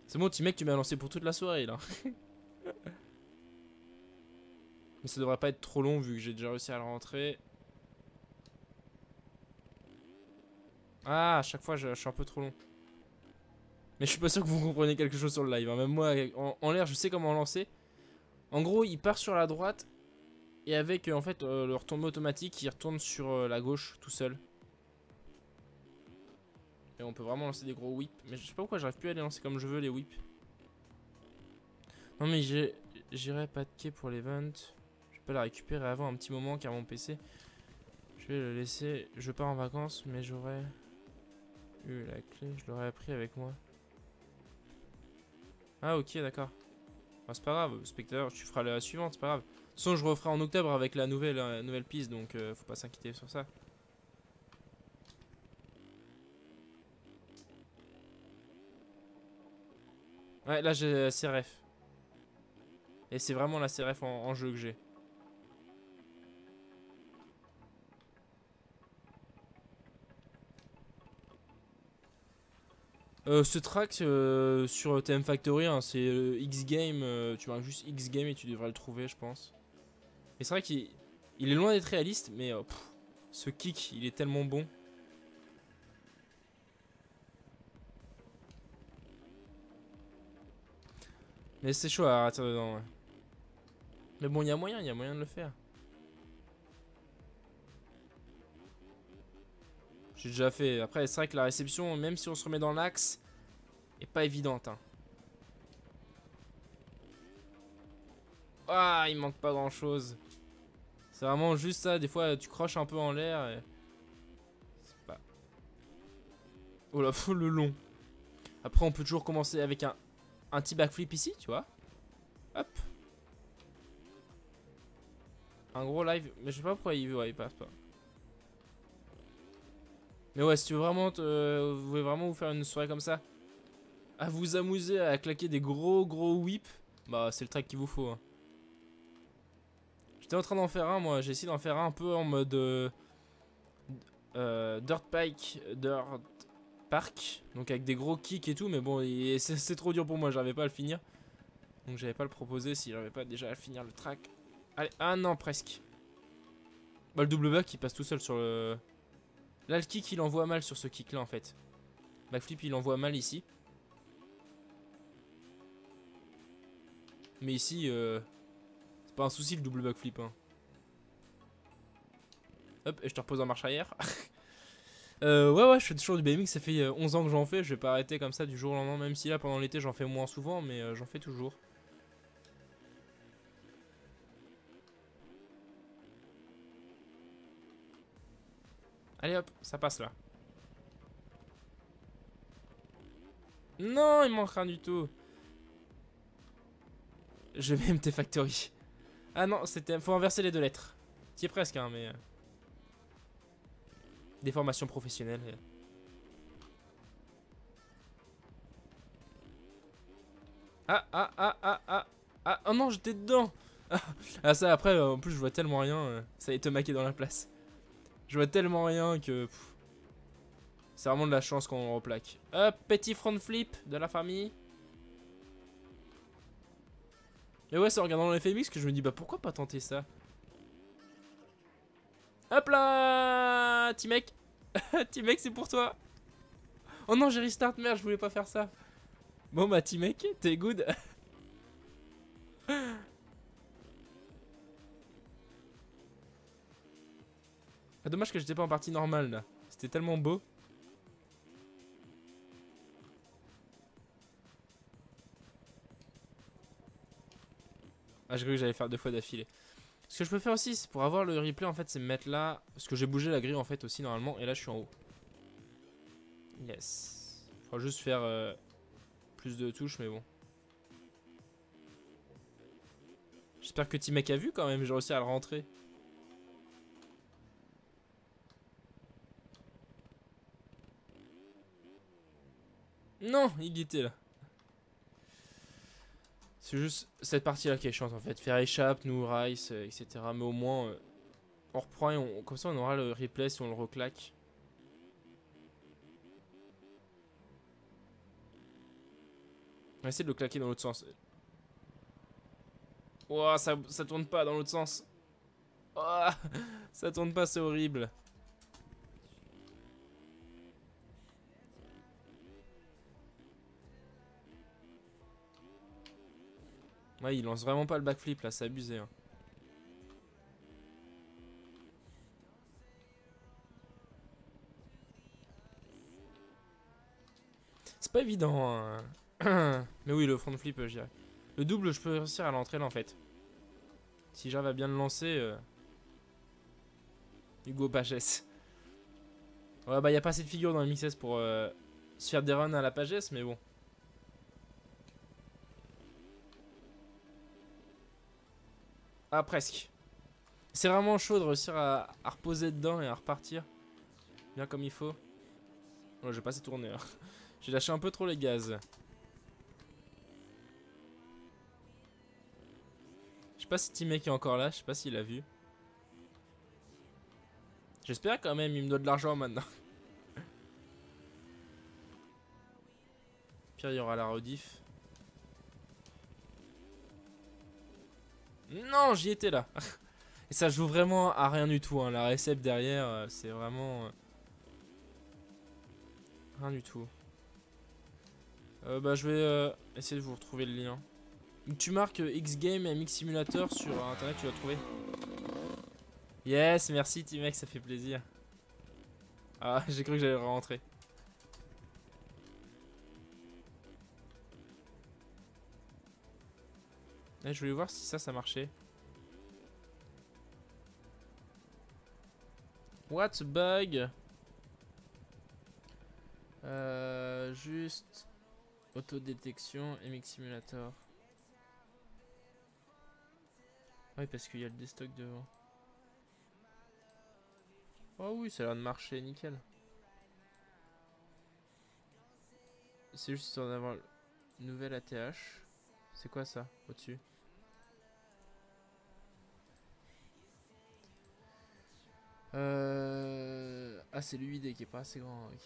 C'est bon, petit mec, tu m'as lancé pour toute la soirée là. Mais ça devrait pas être trop long vu que j'ai déjà réussi à le rentrer. Ah, à chaque fois, je suis un peu trop long. Mais je suis pas sûr que vous compreniez quelque chose sur le live. Hein. Même moi, en l'air, je sais comment lancer. En gros, il part sur la droite. Et avec, en fait, le retombé automatique, il retourne sur la gauche tout seul. Et on peut vraiment lancer des gros whips. Mais je sais pas pourquoi j'arrive plus à les lancer comme je veux, les whips. Non, mais j'irai pas de quai pour l'event. Je peux la récupérer avant un petit moment car mon PC. Je vais le laisser. Je pars en vacances, mais j'aurais eu la clé. Je l'aurais pris avec moi. Ah, ok, d'accord. Bah, c'est pas grave, spectateur, tu feras la suivante, c'est pas grave. De toute façon, je referai en octobre avec la nouvelle piste, donc faut pas s'inquiéter sur ça. Ouais, là j'ai la CRF. Et c'est vraiment la CRF en jeu que j'ai. Ce track sur TM Factory, hein, c'est X-Game. Tu marques juste X-Game et tu devrais le trouver, je pense. Mais c'est vrai qu'il est loin d'être réaliste, mais ce kick, il est tellement bon. Mais c'est chaud à rater dedans, ouais. Mais bon, il y a moyen de le faire. J'ai déjà fait. Après, c'est vrai que la réception, même si on se remet dans l'axe, est pas évidente. Hein. Ah, il manque pas grand chose. C'est vraiment juste ça. Des fois, tu croches un peu en l'air. Et... c'est pas. Oh là, le long. Après, on peut toujours commencer avec un petit backflip ici, tu vois. Hop. Un gros live. Mais je sais pas pourquoi il passe pas. Mais ouais, si tu veux vraiment, vous voulez vraiment vous faire une soirée comme ça, à vous amuser à claquer des gros whips, bah c'est le track qu'il vous faut. Hein. J'étais en train d'en faire un, moi. J'ai essayé d'en faire un peu en mode dirt park, donc avec des gros kicks et tout. Mais bon, c'est trop dur pour moi. J'arrivais pas à le finir, donc j'avais pas le proposer si j'avais pas déjà à finir le track. Allez, ah non, presque. Bah le double back il passe tout seul sur le. Là, le kick, il envoie mal sur ce kick-là, en fait. Backflip, il envoie mal ici. Mais ici, c'est pas un souci, le double backflip. Hein. Hop, et je te repose en marche arrière. Ouais, je fais toujours du BMX, ça fait 11 ans que j'en fais. Je vais pas arrêter comme ça du jour au lendemain, même si là, pendant l'été, j'en fais moins souvent, mais j'en fais toujours. Allez hop, ça passe là. Non, il manque rien du tout. Je vais MT Factory. Ah non, c'était. Faut inverser les deux lettres. T'y es presque, hein, mais. Des formations professionnelles. Ah, oh non, j'étais dedans. Ah, ça après, en plus, je vois tellement rien. Ça allait te maquer dans la place. Je vois tellement rien que. C'est vraiment de la chance qu'on replaque. Hop, petit front flip de la famille. Et ouais, c'est en regardant les FMX que je me dis, bah pourquoi pas tenter ça. Hop là, T-Mec. T-Mec, c'est pour toi. Oh non, j'ai restart, merde, je voulais pas faire ça. Bon bah T-Mec, t'es good. Ah, dommage que j'étais pas en partie normale là. C'était tellement beau. Ah, j'ai cru que j'allais faire 2 fois d'affilée. Ce que je peux faire aussi, c'est pour avoir le replay en fait, c'est me mettre là. Parce que j'ai bougé la grille en fait aussi normalement. Et là, je suis en haut. Yes. Faudra juste faire plus de touches, mais bon. J'espère que T-Mec a vu quand même. J'ai réussi à le rentrer. Non, il y était là. C'est juste cette partie là qui est chiante en fait. Faire échappe, nous, Rice, etc. Mais au moins, on reprend et comme ça on aura le replay si on le reclaque. On va essayer de le claquer dans l'autre sens. Ouah, ça tourne pas dans l'autre sens. Ouah, ça tourne pas, c'est horrible. Ouais, il lance vraiment pas le backflip là, c'est abusé. Hein. C'est pas évident. Hein. Mais oui, le front flip, je dirais. Le double, je peux réussir à l'entrer là en fait. Si j'arrive à bien le lancer. Hugo Pages. Ouais, bah, y a pas assez de figures dans le MXS pour se faire des runs à la Pages, mais bon. Ah, presque. C'est vraiment chaud de réussir à reposer dedans et à repartir. Bien comme il faut. Oh, je vais pas assez tourner. Hein. J'ai lâché un peu trop les gaz. pas si T-Mec est encore là, je sais pas s'il a vu. J'espère quand même, il me doit de l'argent maintenant. Pire, il y aura la rediff. Non, j'y étais là. Et ça joue vraiment à rien du tout, hein. La récep derrière, c'est vraiment... rien du tout. Bah je vais essayer de vous retrouver le lien. Donc, tu marques X-Game et MX Simulator sur internet, tu vas trouver. Yes, merci T-Mec, ça fait plaisir. Ah, j'ai cru que j'allais rentrer. Je voulais voir si ça marchait. What's bug? Juste autodétection MX Simulator. Oui, parce qu'il y a le déstock devant. Oh oui, ça a l'air de marcher nickel. C'est juste histoire d'avoir une nouvelle ATH. C'est quoi ça au-dessus? Ah, c'est l'UID qui est pas assez grand. Oui.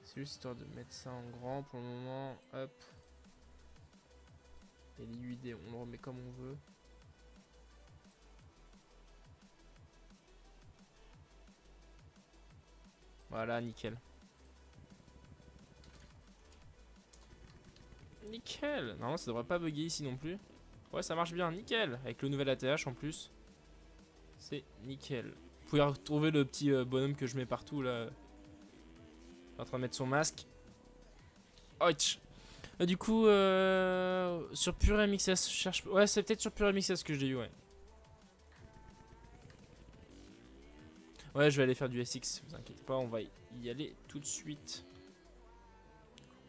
C'est juste histoire de mettre ça en grand pour le moment. Hop. Et l'UID, on le remet comme on veut. Voilà, nickel. Nickel. Normalement, ça devrait pas bugger ici non plus. Ouais, ça marche bien, nickel. Avec le nouvel ATH en plus. C'est nickel. Vous pouvez retrouver le petit bonhomme que je mets partout là. En train de mettre son masque. Ouch. Du coup, sur Pure MXS, je cherche. Ouais, c'est peut-être sur Pure MXS que je l'ai eu, ouais. Ouais, je vais aller faire du SX, vous inquiétez pas, on va y aller tout de suite.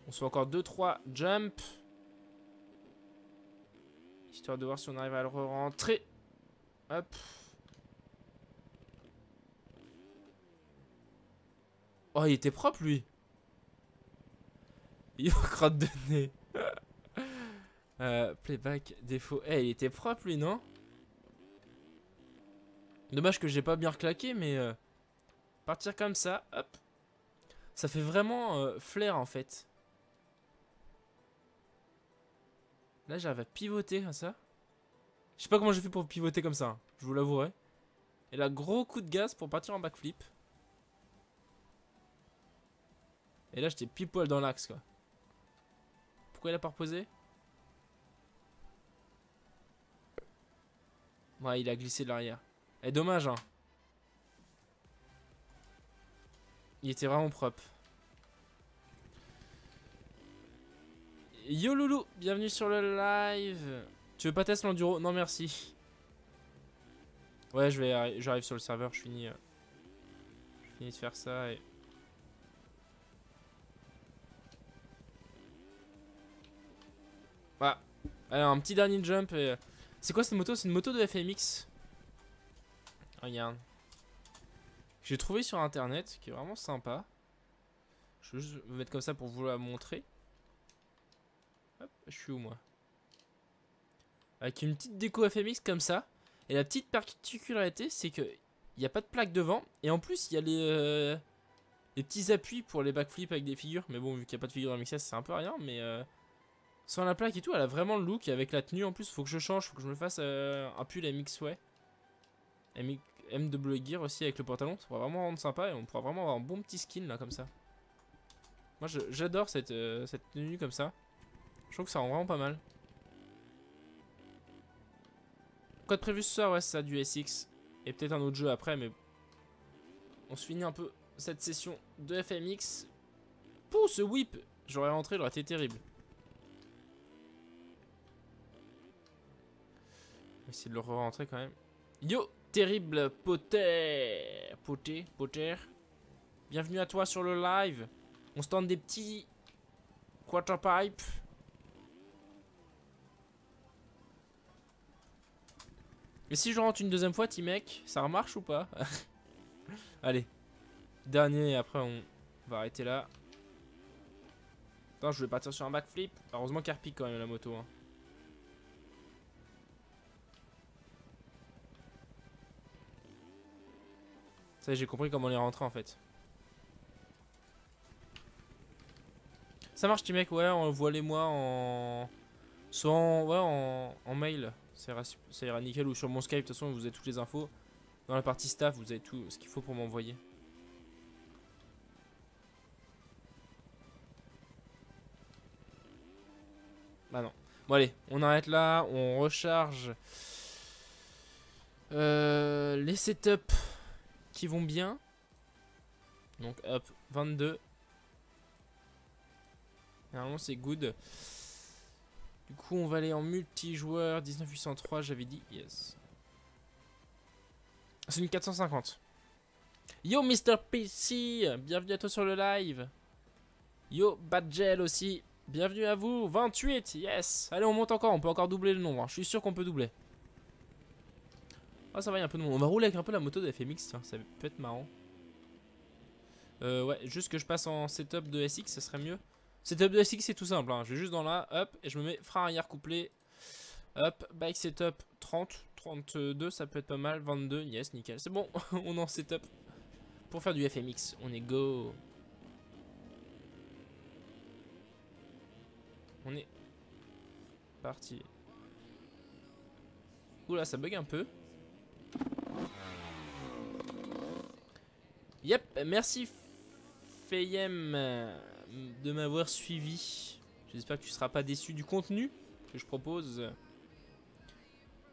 On se fait encore 2-3 jump. Histoire de voir si on arrive à le re-rentrer. Hop. Oh, il était propre lui. Il crotte de nez. Playback, défaut. Eh, il était propre lui, non? Dommage que j'ai pas bien reclaqué, mais partir comme ça, hop. Ça fait vraiment flair en fait. Là, j'arrive à pivoter comme ça. Je sais pas comment j'ai fait pour pivoter comme ça, hein, je vous l'avouerai. Et là, gros coup de gaz pour partir en backflip. Et là, j'étais pile poil dans l'axe, quoi. Pourquoi il a pas reposé? Ouais, il a glissé de l'arrière. Et dommage, hein. Il était vraiment propre. Yo loulou, bienvenue sur le live. Tu veux pas tester l'enduro? Non merci. Ouais, j'arrive sur le serveur, je finis de faire ça et... Voilà. Alors, un petit dernier jump et... C'est quoi cette moto? C'est une moto de FMX. Regarde. J'ai trouvé sur internet, qui est vraiment sympa. Je vais juste me mettre comme ça pour vous la montrer. Hop, je suis où moi? Avec une petite déco FMX comme ça. Et la petite particularité, c'est que il n'y a pas de plaque devant. Et en plus, il y a les petits appuis pour les backflips avec des figures. Mais bon, vu qu'il n'y a pas de figure dans MXS, c'est un peu rien. Mais sans la plaque et tout, elle a vraiment le look. Et avec la tenue en plus, faut que je change. Faut que je me fasse un pull MXway. MW Gear aussi avec le pantalon. Ça pourra vraiment rendre sympa. Et on pourra vraiment avoir un bon petit skin là comme ça. Moi, j'adore cette tenue comme ça. Je trouve que ça rend vraiment pas mal. Quoi de prévu ce soir? Ouais, c'est ça, du SX. Et peut-être un autre jeu après, mais... On se finit un peu cette session de FMX. Pouh, ce whip! J'aurais rentré, il aurait été terrible. On va essayer de le re-rentrer quand même. Yo, terrible poter. Poter. Bienvenue à toi sur le live. On se tente des petits... quarterpipe. Et si je rentre une deuxième fois, T-Mec, ça remarche ou pas? Allez. Dernier et après on va arrêter là. Attends, je vais partir sur un backflip. Heureusement qu'elle repique quand même la moto. Hein. Ça y est, j'ai compris comment les rentrer en fait. Ça marche, petit mec, ouais, envoie-les-moi en... Soit en, ouais, en mail, ça ira nickel, ou sur mon Skype, de toute façon vous avez toutes les infos. Dans la partie staff, vous avez tout ce qu'il faut pour m'envoyer. Bah non. Bon allez, on arrête là, on recharge les setups qui vont bien. Donc hop, 22. Normalement c'est good. Du coup on va aller en multijoueur 19803, j'avais dit yes. C'est une 450. Yo Mr PC, bienvenue à toi sur le live. Yo Badgel aussi, bienvenue à vous. 28, yes. Allez on monte encore, on peut encore doubler le nombre, hein. Je suis sûr qu'on peut doubler. Ah ça va, il y a un peu de monde. On va rouler avec un peu la moto de FMX, tiens, ça peut être marrant. Ouais, juste que je passe en setup de SX, ça serait mieux. Setup de SX c'est tout simple, hein. Je vais juste dans là, hop, et je me mets frein arrière couplé. Hop, bike setup 30, 32, ça peut être pas mal, 22, yes, nickel. C'est bon, on est en setup pour faire du FMX, on est go. On est parti. Oula, ça bug un peu. Yep, merci Fayem de m'avoir suivi. J'espère que tu seras pas déçu du contenu que je propose.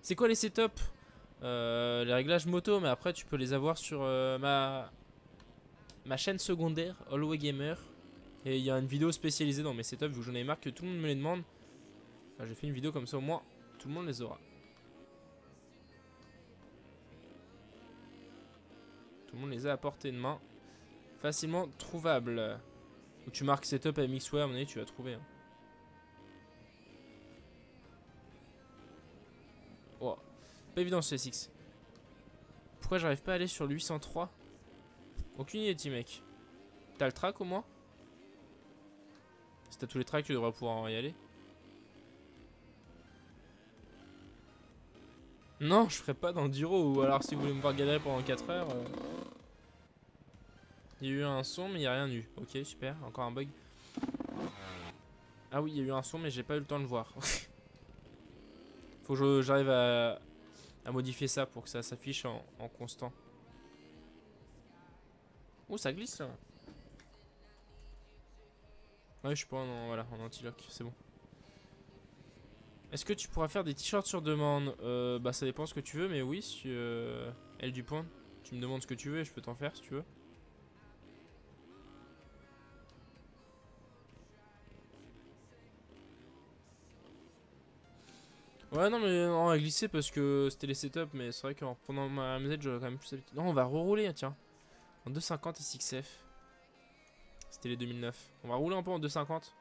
C'est quoi les setups? Les réglages moto, mais après tu peux les avoir sur ma chaîne secondaire, Always Gamer. Et il y a une vidéo spécialisée dans mes setups, vu que j'en ai marre que tout le monde me les demande. Enfin, j'ai fait une vidéo comme ça, au moins tout le monde les aura. Tout le monde les a à portée de main. Facilement trouvable. Où tu marques setup avec Mixware, à mon avis, tu vas trouver. Hein. Oh. Pas évident ce SX. Pourquoi j'arrive pas à aller sur le 803? Aucune idée, petit mec. T'as le track au moins? Si t'as tous les tracks, tu devrais pouvoir y aller. Non, je ferai pas d'enduro. Ou alors si vous voulez me voir galérer pendant 4 heures. Il y a eu un son, mais il n'y a rien eu. Ok, super. Encore un bug. Ah oui, il y a eu un son, mais j'ai pas eu le temps de le voir. Faut que j'arrive à modifier ça pour que ça s'affiche en constant. Oh, ça glisse là. Ouais, je suis pas voilà, en anti-lock, c'est bon. Est-ce que tu pourras faire des t-shirts sur demande? Bah ça dépend ce que tu veux, mais oui, si Elle du point, tu me demandes ce que tu veux et je peux t'en faire si tu veux. Ouais non mais on va glisser parce que c'était les setups, mais c'est vrai qu'en reprenant ma MZ j'aurais quand même plus l'habitude. Non, on va rerouler, tiens. En 250 SXF. C'était les 2009. On va rouler un peu en 250.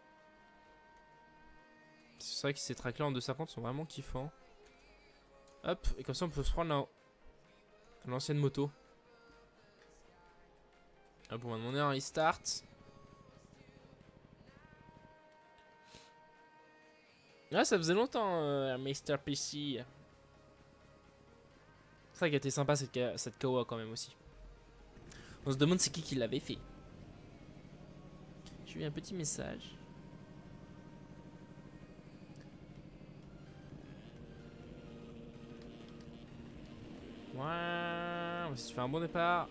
C'est vrai que ces tracks là en 250 sont vraiment kiffants. Hop, et comme ça on peut se prendre l'ancienne moto. Hop, on va demander un restart. Ah, ça faisait longtemps, Mr. PC. C'est vrai qu'elle était sympa cette Kawa quand même aussi. On se demande c'est qui l'avait fait. J'ai eu un petit message. Ouais, si tu fais un bon départ.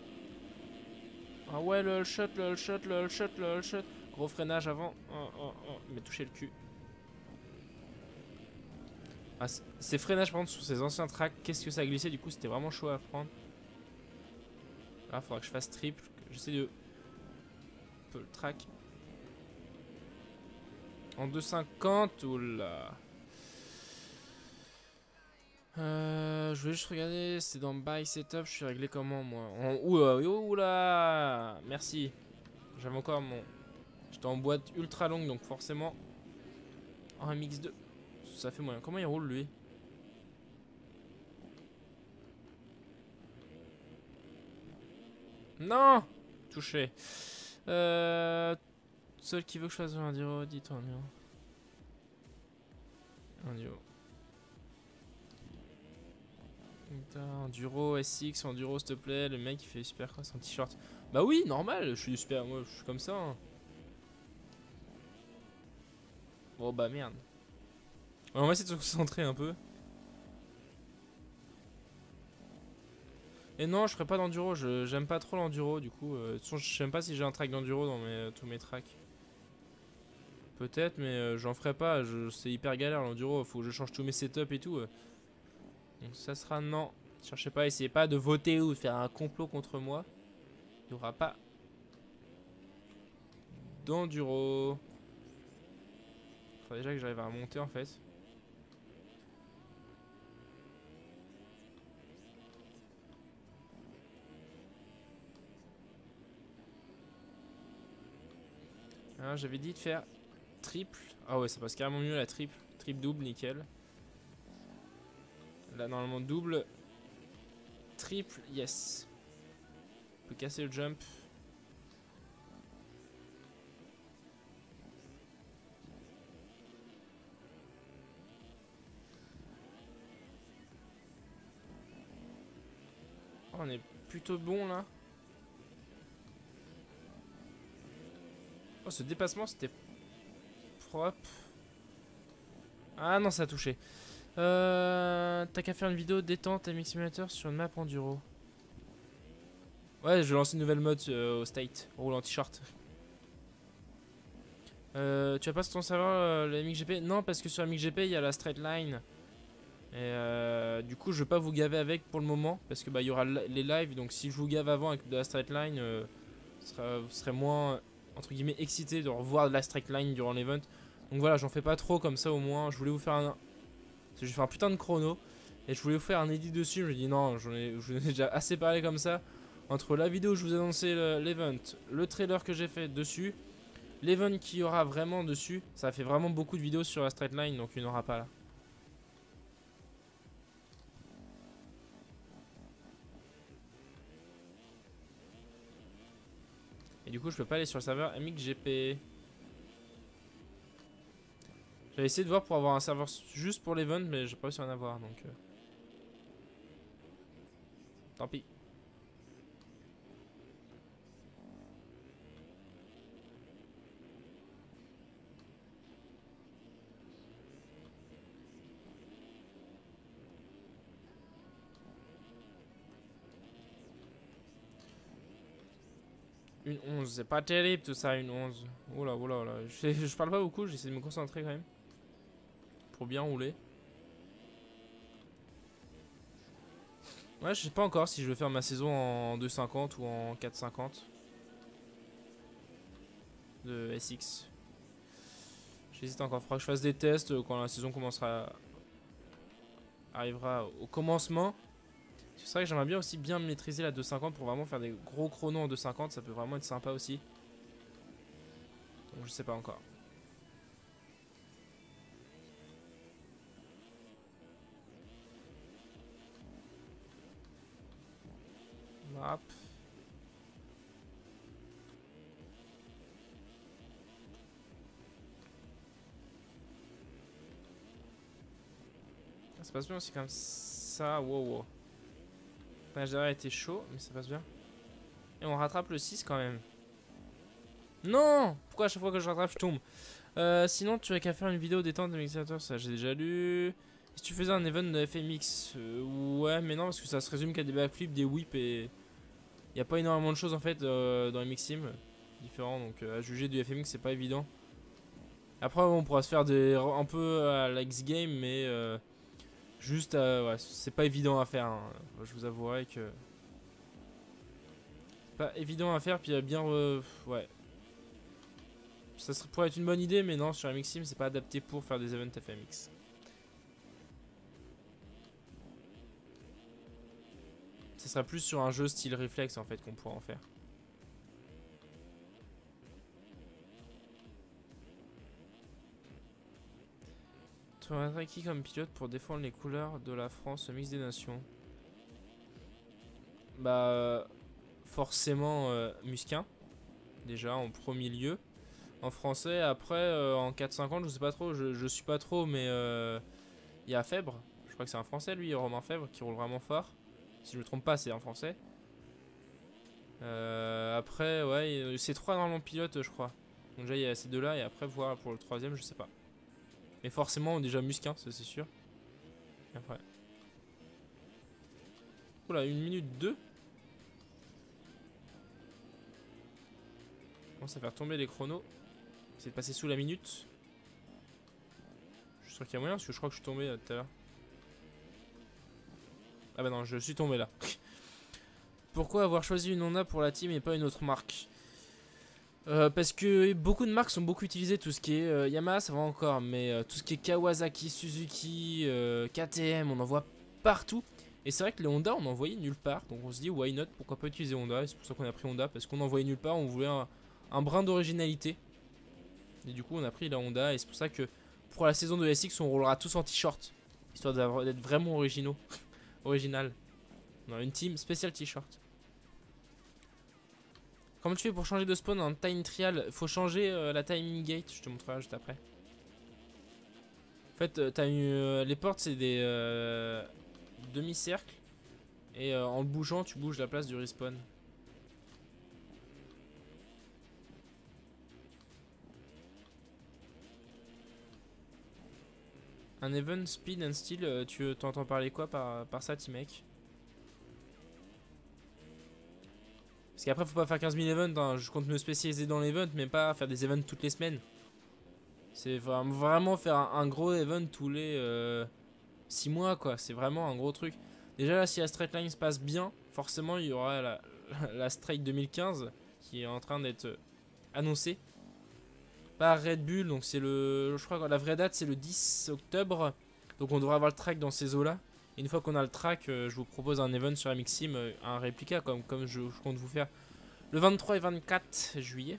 Ah ouais, le shot, le shot, le shot, le shot. Gros freinage avant. Oh, oh, oh. Il m'a touché le cul. Ah, ces freinages par contre sur ces anciens tracks, qu'est-ce que ça a glissé, du coup c'était vraiment chaud à prendre. Là, faudra que je fasse triple. J'essaie de un peu le track. En 250, oula. Je voulais juste regarder, c'est dans Buy Setup, je suis réglé comment moi? Oula, merci. J'avais encore mon... J'étais en boîte ultra longue donc forcément en MX2 ça fait moyen. Comment il roule lui? Non! Touché. Seul qui veut que je fasse un enduro, dis-toi un enduro. Putain, Enduro, SX, Enduro s'il te plaît, le mec il fait Supercross en t-shirt. Bah oui, normal, je suis super, moi je suis comme ça. Hein. Bon bah merde. Ouais, on va essayer de se concentrer un peu. Et non, je ferai pas d'enduro, j'aime pas trop l'enduro du coup. De toute façon, je sais même pas si j'ai un track d'enduro dans tous mes tracks. Peut-être, mais j'en ferai pas, c'est hyper galère l'enduro, faut que je change tous mes setups et tout. Donc ça sera non. Cherchez pas, essayez pas de voter ou de faire un complot contre moi. Il n'y aura pas d'enduro. Faut déjà que j'arrive à remonter en fait. Alors j'avais dit de faire triple. Ah ouais, ça passe carrément mieux la triple. Triple double, nickel. Là normalement double. Triple, yes. On peut casser le jump. Oh, on est plutôt bon là. Oh, ce dépassement c'était propre. Ah non, ça a touché. T'as qu'à faire une vidéo détente MX Simulator sur une map enduro. Ouais, je vais lancer une nouvelle mode au state, roule en t-shirt. Tu vas pas sur ton serveur le MXGP? Non, parce que sur MXGP il y a la straight line. Et du coup, je vais pas vous gaver avec pour le moment. Parce que bah, il y aura les lives. Donc, si je vous gave avant avec de la straight line, vous serez moins entre guillemets excité de revoir de la straight line durant l'event. Donc voilà, j'en fais pas trop comme ça au moins. Je voulais vous faire je vais faire un putain de chrono. Et je voulais vous faire un edit dessus. Je me dis non, je vous ai déjà assez parlé comme ça. Entre la vidéo où je vous ai annoncé l'event, le trailer que j'ai fait dessus, l'event qui y aura vraiment dessus, ça fait vraiment beaucoup de vidéos sur la straight line. Donc il n'y en aura pas là. Et du coup, je peux pas aller sur le serveur MXGP. J'avais essayé de voir pour avoir un serveur juste pour l'event, mais j'ai pas réussi à en avoir, donc... Tant pis. Une 11, c'est pas terrible tout ça, une 11. Oula, oula, oula. Je parle pas beaucoup, j'essaie de me concentrer quand même. Pour bien rouler. Ouais, je sais pas encore si je vais faire ma saison en 2.50 ou en 4.50 de SX. J'hésite encore, faudra que je fasse des tests quand la saison arrivera au commencement. C'est vrai que j'aimerais bien aussi bien maîtriser la 2.50 pour vraiment faire des gros chronos en 2.50, ça peut vraiment être sympa aussi. Donc je sais pas encore. Hop. Ça passe bien aussi comme ça, wow wow. Le patch derrière était chaud, mais ça passe bien. Et on rattrape le 6 quand même. Non! Pourquoi à chaque fois que je rattrape, je tombe? Sinon, tu as qu'à faire une vidéo détente de Mixator, ça j'ai déjà lu. Si tu faisais un event de FMX, ouais, mais non, parce que ça se résume qu'à des backflips, des whips et. Il n'y a pas énormément de choses en fait dans MX Sim différents, donc à juger du FMX, c'est pas évident. Après, on pourra se faire un peu à la X-Game, mais juste, ouais, c'est pas évident à faire. Hein. Je vous avouerai que. Pas évident à faire, puis bien. Ouais. Ça pourrait être une bonne idée, mais non, sur MX Sim, c'est pas adapté pour faire des events FMX. Ce sera plus sur un jeu style réflexe en fait qu'on pourra en faire. Tu aurais qui comme pilote pour défendre les couleurs de la France au mix des nations? Bah forcément Musquin, déjà en premier lieu. En français, après en 450 je sais pas trop, je suis pas trop, mais il y a Fèbre, je crois que c'est un français lui, Romain Fèvre, qui roule vraiment fort. Si je me trompe pas, c'est un français. Après, ouais, c'est 3 normalement pilotes, je crois. Donc déjà il y a ces deux là et après voir pour le troisième, je sais pas. Mais forcément déjà Musquin, ça c'est sûr. Et après. Oula, 1 minute 2. Bon, ça va faire tomber les chronos. C'est de passer sous la minute. Je suis sûr qu'il y a moyen parce que je crois que je suis tombé tout à l'heure. Ah bah non, je suis tombé là. Pourquoi avoir choisi une Honda pour la team et pas une autre marque? Parce que beaucoup de marques sont beaucoup utilisées, tout ce qui est Yamaha ça va encore, mais tout ce qui est Kawasaki, Suzuki, KTM, on en voit partout. Et c'est vrai que les Honda on en voyait nulle part, donc on se dit why not, pourquoi pas utiliser Honda, et c'est pour ça qu'on a pris Honda, parce qu'on en voyait nulle part, on voulait un brin d'originalité. Et du coup on a pris la Honda, et c'est pour ça que pour la saison de SX on roulera tous en t-shirt, histoire d'être vraiment originaux, original. On a une team spéciale t-shirt. Comment tu fais pour changer de spawn en time trial? Faut changer la timing gate, je te montrerai juste après. En fait, les portes c'est des demi-cercles. Et en le bougeant, tu bouges la place du respawn. Un event speed and steel, tu t'entends parler quoi par ça, T-Mec? Parce qu'après faut pas faire 15 000 events, hein. Je compte me spécialiser dans l'event mais pas faire des events toutes les semaines. C'est vraiment faire un gros event tous les 6 mois quoi, c'est vraiment un gros truc. Déjà là si la straight line se passe bien, forcément il y aura la straight 2015 qui est en train d'être annoncée par Red Bull, donc c'est je crois que la vraie date c'est le 10 octobre. Donc on devrait avoir le track dans ces eaux là. Et une fois qu'on a le track, je vous propose un event sur MXSim, un réplica comme je compte vous faire le 23 et 24 juillet.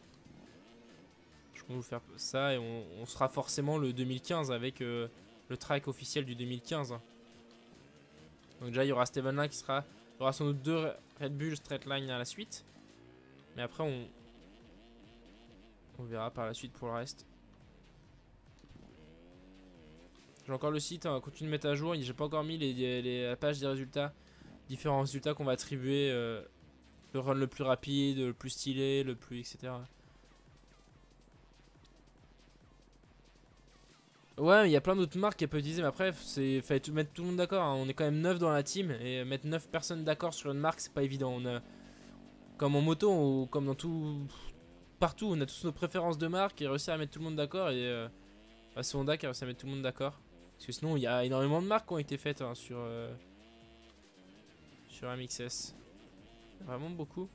Je compte vous faire ça et on sera forcément le 2015 avec le track officiel du 2015. Donc déjà il y aura cet event là qui sera... Il y aura sans doute 2 Red Bull Straight Line à la suite. Mais après on verra par la suite pour le reste. J'ai encore le site, on continue de mettre à jour. J'ai pas encore mis la page des résultats. Différents résultats qu'on va attribuer. Le run le plus rapide, le plus stylé, le plus etc. Ouais, il y a plein d'autres marques qui peuvent utiliser. Mais après, il fallait mettre tout le monde d'accord. Hein. On est quand même 9 dans la team. Et mettre 9 personnes d'accord sur une marque, c'est pas évident. On a, comme en moto, ou comme dans tout... Partout, on a tous nos préférences de marque. Et réussir à mettre tout le monde d'accord. Et c'est Honda qui a réussi à mettre tout le monde d'accord. Parce que sinon, il y a énormément de marques qui ont été faites hein, sur MXS. Vraiment beaucoup.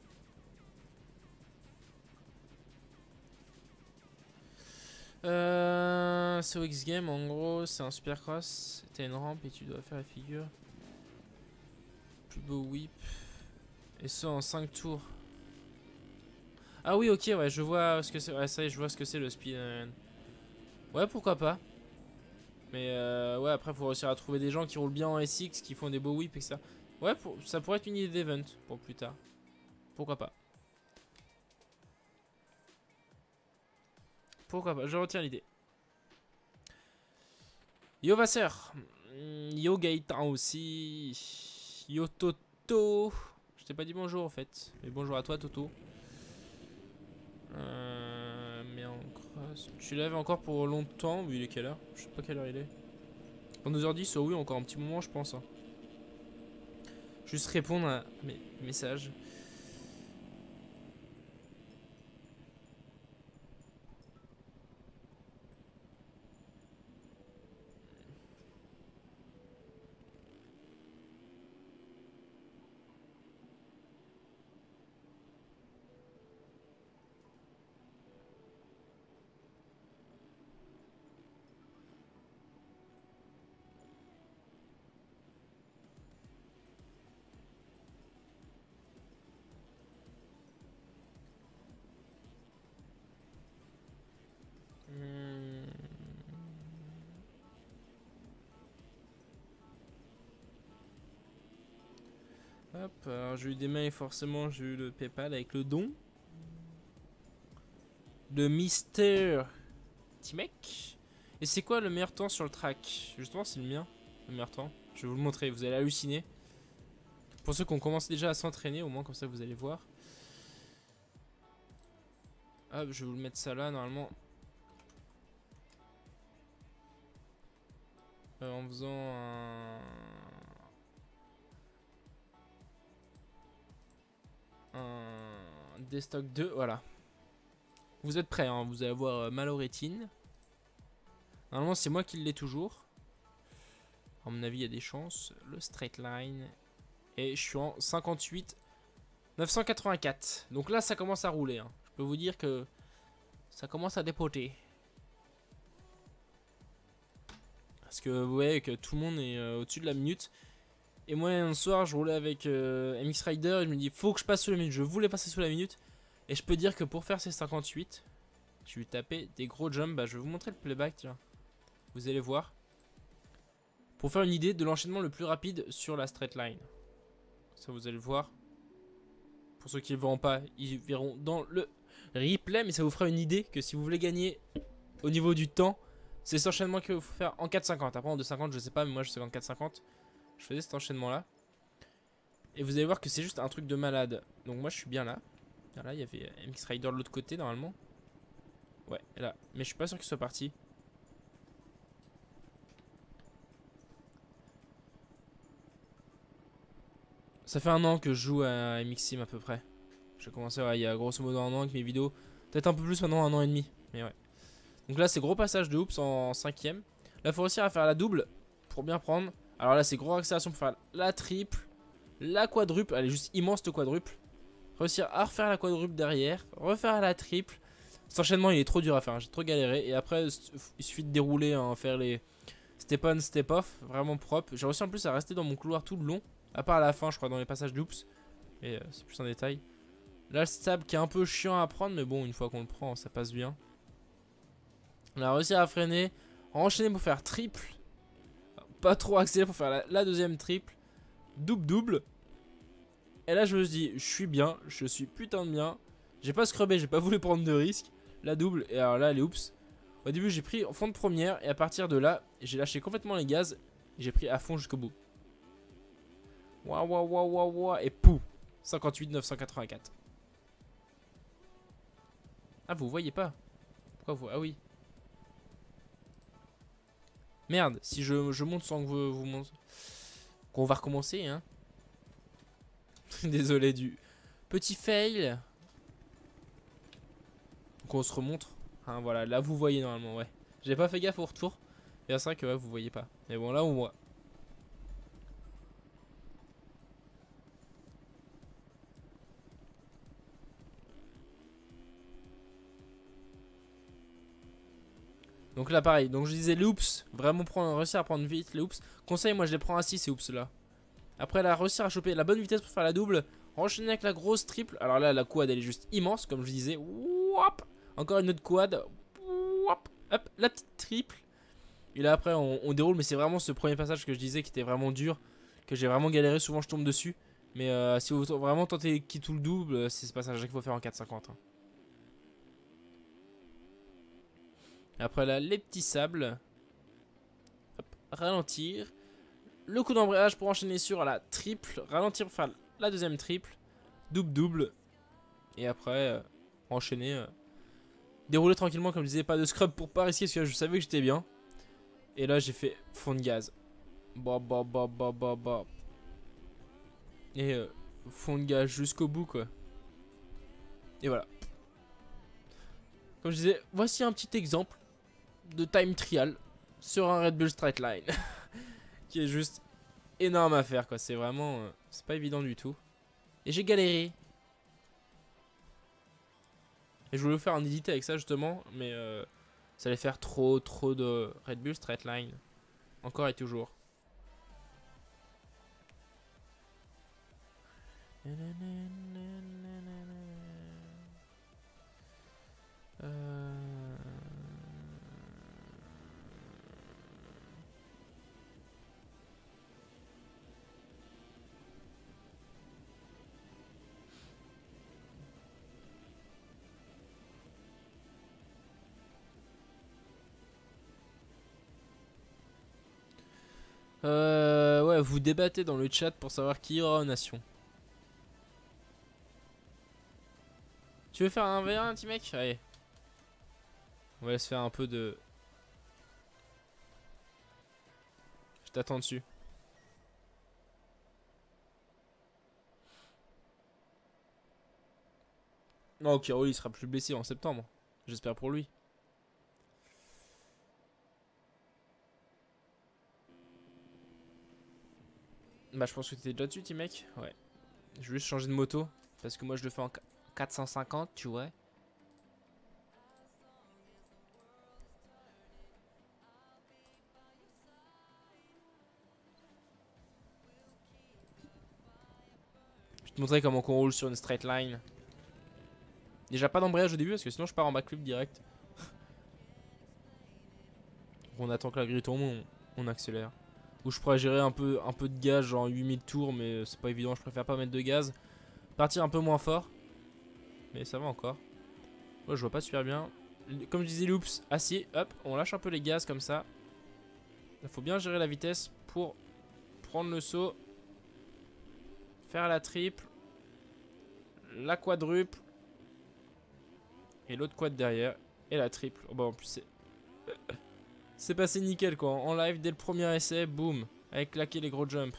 C'est au X-Game, en gros, c'est un supercross. T'as une rampe et tu dois faire la figure. Plus beau whip. Et ça en 5 tours. Ah oui, ok, ouais, je vois ce que c'est. Ouais, ça y est, je vois ce que c'est le speed. Ouais, pourquoi pas. Mais ouais, après, faut réussir à trouver des gens qui roulent bien en SX, qui font des beaux whips et ça. Ouais, ça pourrait être une idée d'event pour plus tard. Pourquoi pas. Pourquoi pas, je retiens l'idée. Yo Vasseur. Yo Gaëtan aussi. Yo Toto. Je t'ai pas dit bonjour en fait. Mais bonjour à toi Toto. Mais en cross. Tu lèves encore pour longtemps? Oui, il est quelle heure? Je sais pas quelle heure il est. 22h10, oui, encore un petit moment, je pense. Hein. Juste répondre à mes messages. Hop, alors j'ai eu des mails, forcément j'ai eu le PayPal avec le don de Mister T-Mec. Et c'est quoi le meilleur temps sur le track? Justement c'est le mien. meilleur temps. Je vais vous le montrer, vous allez halluciner. Pour ceux qui ont commencé déjà à s'entraîner, au moins comme ça vous allez voir. Hop, je vais vous le mettre ça là, normalement. En faisant un Destock 2, voilà. Vous êtes prêts, hein, vous allez avoir Malorétine. Normalement c'est moi qui l'ai toujours. À mon avis il y a des chances. Le straight line. Et je suis en 58 984. Donc là ça commence à rouler, hein. Je peux vous dire que ça commence à dépoter. Parce que vous voyez que tout le monde est au-dessus de la minute. Et moi un soir je roulais avec MX Rider et je me dis faut que je passe sous la minute. Je voulais passer sous la minute. Et je peux dire que pour faire ces 58, je vais taper des gros jumps. Bah, je vais vous montrer le playback, tiens. Vous allez voir. Pour faire une idée de l'enchaînement le plus rapide sur la straight line. Ça vous allez le voir. Pour ceux qui ne le verront pas, ils verront dans le replay. Mais ça vous fera une idée que si vous voulez gagner au niveau du temps, c'est cet enchaînement qu'il faut faire en 4,50. Après en 2,50 je sais pas, mais moi je sais qu'en 4,50 je faisais cet enchaînement là. Et vous allez voir que c'est juste un truc de malade. Donc moi je suis bien là. Voilà, il y avait MX Rider de l'autre côté normalement. Ouais, là. Mais je suis pas sûr qu'il soit parti. Ça fait un an que je joue à MX Sim à peu près. J'ai commencé il y a grosso modo un an avec mes vidéos. Peut-être un peu plus maintenant, un an et demi. Mais ouais. Donc là c'est gros passage de hoops en 5ème. Là il faut réussir à faire la double pour bien prendre. Alors là c'est gros accélération pour faire la triple. La quadruple, elle est juste immense cette quadruple. Réussir à refaire la quadruple derrière. Refaire la triple. Cet enchaînement il est trop dur à faire, j'ai trop galéré. Et après il suffit de dérouler, hein, faire les step on, step off. Vraiment propre. J'ai réussi en plus à rester dans mon couloir tout le long. À part à la fin je crois dans les passages d'oops. Mais c'est plus en détail. Là le stab qui est un peu chiant à prendre. Mais bon une fois qu'on le prend ça passe bien. On a réussi à freiner. Enchaîner pour faire triple. Pas trop accélérer pour faire la deuxième triple. Double. Et là je me dis je suis bien. Je suis putain de bien. J'ai pas scrubé, j'ai pas voulu prendre de risques. La double, et alors là, les oups. Au début, j'ai pris en fond de première, et à partir de là, j'ai lâché complètement les gaz. Et j'ai pris à fond jusqu'au bout. Waouh, et pouf 58 984. Ah, vous voyez pas? Pourquoi vous... Ah oui. Merde, si je monte sans que vous montrez. Qu'on va recommencer, hein. Désolé du petit fail. Donc on se remontre. Hein, voilà, là vous voyez normalement, ouais. J'ai pas fait gaffe au retour. Et c'est vrai que ouais, vous voyez pas. Mais bon, là on voit. Donc là pareil, donc je disais les oops, vraiment réussir à prendre vite les oops. Conseil, moi je les prends assis ces oops là. Après là, réussir à choper la bonne vitesse pour faire la double. Enchaîner avec la grosse triple. Alors là la quad elle est juste immense comme je disais. Wouap. Encore une autre quad. Wouap. Hop, la petite triple. Et là après on déroule, mais c'est vraiment ce premier passage que je disais qui était vraiment dur. Que j'ai vraiment galéré, souvent je tombe dessus. Mais si vous vraiment tentez qui tout le double, c'est ce passage qu'il faut faire en 4,50. Hein. Après là, les petits sables. Hop, ralentir. Le coup d'embrayage pour enchaîner sur la triple. Ralentir pour faire la deuxième triple. Double. Et après, enchaîner. Dérouler tranquillement, comme je disais, pas de scrub pour pas risquer, parce que je savais que j'étais bien. Et là, j'ai fait fond de gaz. Et fond de gaz jusqu'au bout, quoi. Et voilà. Comme je disais, voici un petit exemple de time trial sur un Red Bull Straight Line. Qui est juste énorme à faire, quoi. C'est vraiment... c'est pas évident du tout. Et j'ai galéré. Et je voulais vous faire un edit avec ça, justement. Mais ça allait faire trop de Red Bull Straight Line. Encore et toujours. Ouais, vous débattez dans le chat pour savoir qui aura en nation. Tu veux faire un V1, petit mec? Allez. On va se faire un peu de... Je t'attends dessus. Non, Kiro, il sera plus blessé en septembre. J'espère pour lui. Bah, je pense que t'étais déjà dessus, petit mec. Ouais. Je vais juste changer de moto. Parce que moi, je le fais en 450, tu vois. Je vais te montrer comment on roule sur une straight line. Déjà pas d'embrayage au début parce que sinon je pars en backflip direct. On attend que la grille tombe, on accélère. Ou je pourrais gérer un peu de gaz, genre 8000 tours, mais c'est pas évident, je préfère pas mettre de gaz. Partir un peu moins fort. Mais ça va encore. Moi je vois pas super bien. Comme je disais, loops, acier, hop, on lâche un peu les gaz comme ça. Il faut bien gérer la vitesse pour prendre le saut. Faire la triple. La quadruple. Et l'autre quad derrière. Et la triple. Oh bah en plus c'est... C'est passé nickel quoi. En live dès le premier essai. Boum. Avec claquer les gros jumps.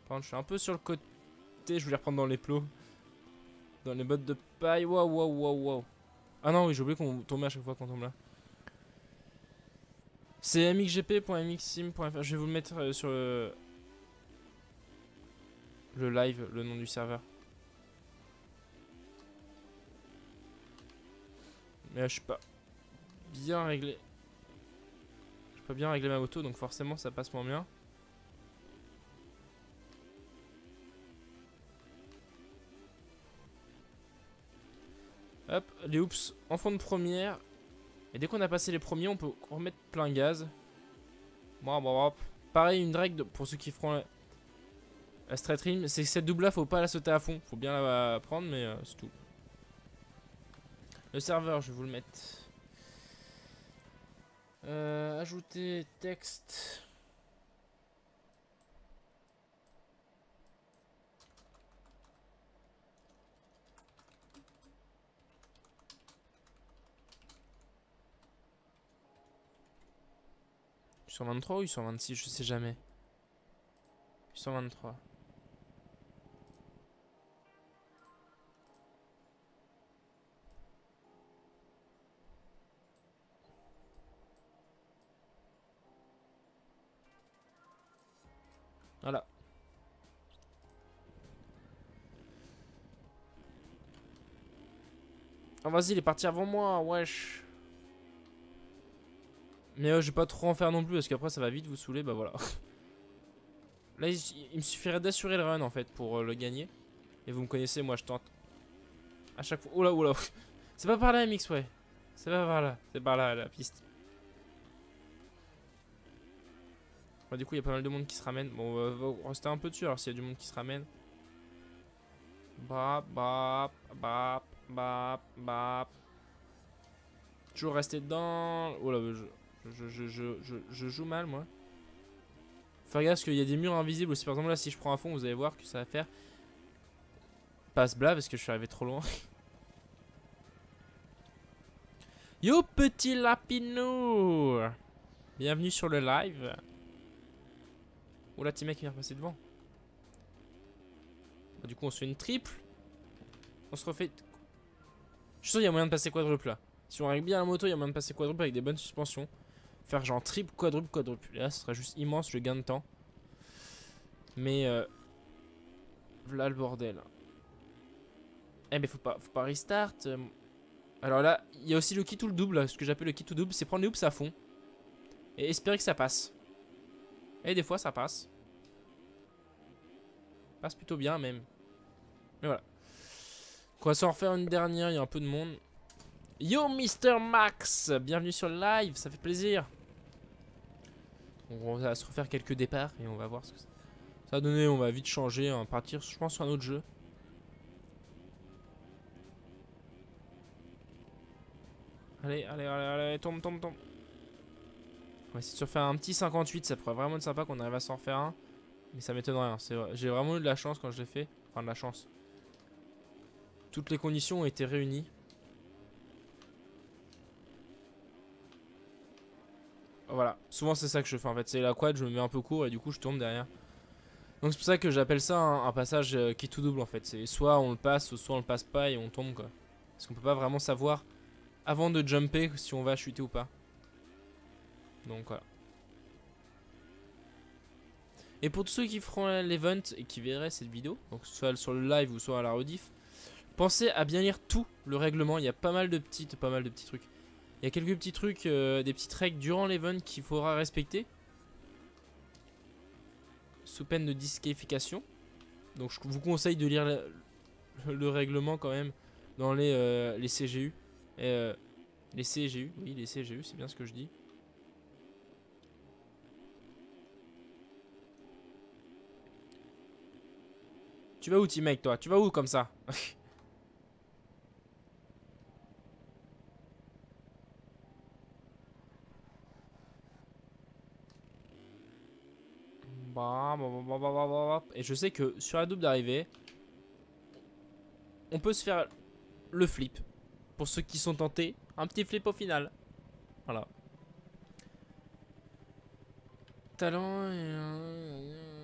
Par contre je suis un peu sur le côté. Je voulais reprendre dans les plots. Dans les bottes de paille. Waouh waouh waouh waouh. Ah non oui j'ai oublié qu'on tombait à chaque fois qu'on tombe là. C'est mxgp.mxsim.fr. Je vais vous le mettre sur le live, le nom du serveur. Mais là, je suis pas bien réglé. Je suis pas bien réglé ma moto, donc forcément ça passe moins bien. Hop, les hoops en fond de première. Et dès qu'on a passé les premiers, on peut remettre plein gaz. Bon, hop. Pareil, une drag pour ceux qui feront la straight rim. C'est que cette double là, faut pas la sauter à fond. Faut bien la prendre, mais c'est tout. Le serveur, je vais vous le mettre. Ajouter texte. Sur 23 ou 126, je sais jamais. 123. Voilà. Oh vas-y, il est parti avant moi, wesh. Mais je vais pas trop en faire non plus parce qu'après ça va vite vous saouler, bah voilà. Là il me suffirait d'assurer le run en fait pour le gagner. Et vous me connaissez, moi je tente à chaque fois. Oula oula. C'est pas par là MX, ouais. C'est pas par là, c'est par là la piste. Bon, du coup il y a pas mal de monde qui se ramène. Bon on va rester un peu dessus alors s'il y a du monde qui se ramène. Bap bap bap bap bap. Toujours rester dedans. Oh là je joue mal moi. Faire gaffe parce qu'il y a des murs invisibles aussi. Par exemple là si je prends à fond vous allez voir que ça va faire passe bla parce que je suis arrivé trop loin. Yo petit lapinou. Bienvenue sur le live. Oh là petit mec il vient passer devant. Bah, du coup on se fait une triple. On se refait. Je suis sûr qu'il y a moyen de passer quadruple là. Si on règle bien la moto il y a moyen de passer quadruple avec des bonnes suspensions. Faire genre triple, quadruple, quadruple. Et là ce serait juste immense le gain de temps. Mais voilà le bordel. Eh mais faut pas restart. Alors là, il y a aussi le kit ou le double. Ce que j'appelle le kit ou double, c'est prendre les hoops à fond. Et espérer que ça passe. Et des fois ça passe. Passe plutôt bien même. Mais voilà. On va s'en refaire une dernière, il y a un peu de monde. Yo Mister Max, bienvenue sur le live, ça fait plaisir. On va se refaire quelques départs et on va voir ce que ça va donner. On va vite changer, on va partir je pense sur un autre jeu. Allez, allez, allez, allez, tombe, tombe, tombe. On va essayer de se refaire un petit 58, ça pourrait vraiment être sympa qu'on arrive à s'en refaire un. Mais ça m'étonnerait, hein. J'ai vraiment eu de la chance quand je l'ai fait. Enfin de la chance. Toutes les conditions ont été réunies. Voilà, souvent c'est ça que je fais en fait. C'est la quad, je me mets un peu court et du coup je tourne derrière. Donc c'est pour ça que j'appelle ça un passage qui est tout double en fait. C'est soit on le passe, soit on le passe pas et on tombe quoi. Parce qu'on peut pas vraiment savoir avant de jumper si on va chuter ou pas. Donc voilà. Et pour tous ceux qui feront l'event et qui verraient cette vidéo, donc soit sur le live ou soit à la rediff, pensez à bien lire tout le règlement. Il y a pas mal de petits trucs. Il y a quelques petits trucs, des petites règles durant l'event qu'il faudra respecter. Sous peine de disqualification. Donc je vous conseille de lire le règlement quand même dans les CGU. Les CGU, oui les CGU, c'est bien ce que je dis. Tu vas où teammate toi? Tu vas où comme ça? Et je sais que sur la double d'arrivée, on peut se faire le flip. Pour ceux qui sont tentés, un petit flip au final. Voilà. Talent et...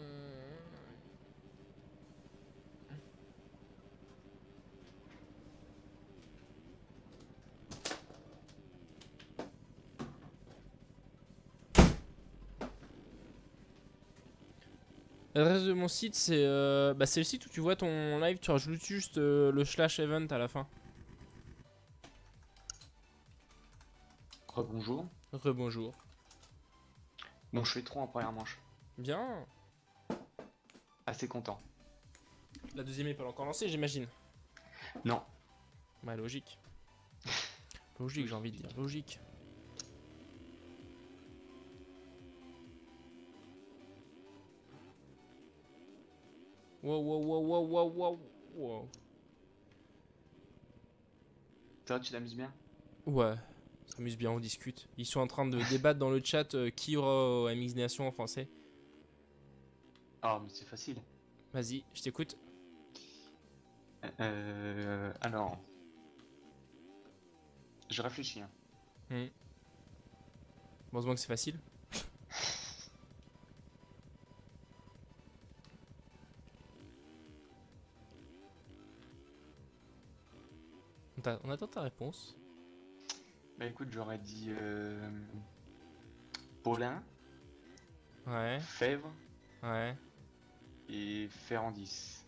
L'adresse de mon site, c'est le site où tu vois ton live, tu rajoutes juste le slash event à la fin. Rebonjour. Rebonjour. Bon, je fais 3 en première manche. Bien. Assez content. La deuxième est pas encore lancée, j'imagine. Non. Bah, logique. Logique, j'ai envie de dire. Logique. Wow, wow, wow, wow, wow, wow, wow. Ça va, tu t'amuses bien? Ouais, ça s'amuse bien, on discute. Ils sont en train de débattre dans le chat qui aura au MX Nation en français. Ah, mais c'est facile. Vas-y, je t'écoute. Alors... Je réfléchis. Hein. Heureusement que c'est facile. On attend ta réponse. Bah écoute, j'aurais dit... Paulin, Ouais, Fèvre ouais. et Ferrandis.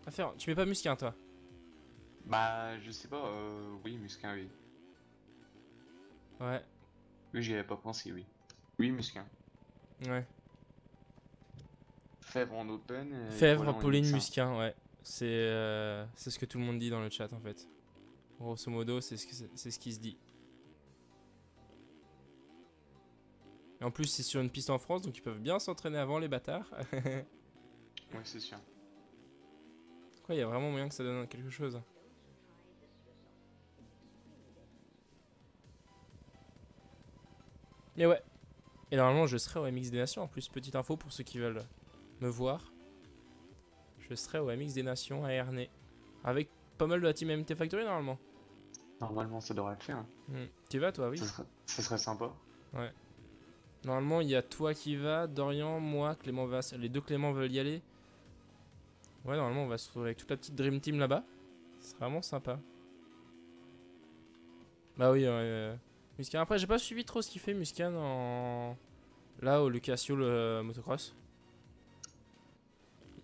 Affaire, tu mets pas Musquin toi? Bah, je sais pas, oui, Musquin, oui. Ouais, Oui, j'y avais pas pensé, oui. Oui, Musquin. ouais. Fèvre en open. Et Fèvre, Paulin en Pauline, MX1. Musquin, ouais. C'est ce que tout le monde dit dans le chat en fait. Grosso modo, c'est ce qui se dit. Et en plus, c'est sur une piste en France, donc ils peuvent bien s'entraîner avant les bâtards. Ouais, c'est sûr. Quoi, il y a vraiment moyen que ça donne quelque chose. Mais ouais. Et normalement, je serai au MX des Nations. En plus, petite info pour ceux qui veulent me voir. Je serai au MX des Nations à Ernée. Avec pas mal de la team MT Factory normalement. Normalement, ça devrait le faire. Hein. Tu vas toi, oui. Ça serait sympa. Ouais. Normalement, il y a toi qui va, Dorian, moi, Clément va. Les deux Clément veulent y aller. Ouais, normalement, on va se retrouver avec toute la petite Dream Team là-bas. C'est vraiment sympa. Bah oui, Muscan. Après, j'ai pas suivi trop ce qu'il fait, Muscan, en... Là, au Lucasio, le motocross.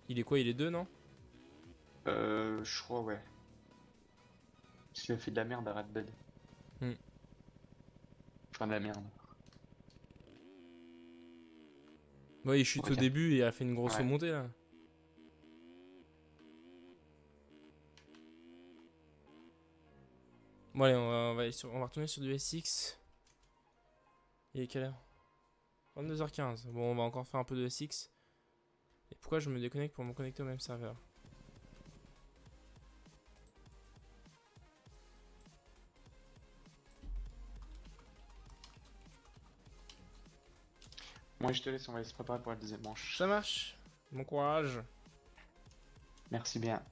Il est quoi? Il est 2, non? Je crois, ouais. Parce qu'il a fait de la merde à Red Dead. Enfin, de la merde. Ouais, il chute Ok. au début et il a fait une grosse Ouais. remontée, là. Bon, allez, on va retourner sur du SX. Il est quelle heure? 22h15. Bon, on va encore faire un peu de SX. Et pourquoi je me déconnecte pour me connecter au même serveur? Moi je te laisse, on va se préparer pour la deuxième manche. Ça marche. Bon courage. Merci bien.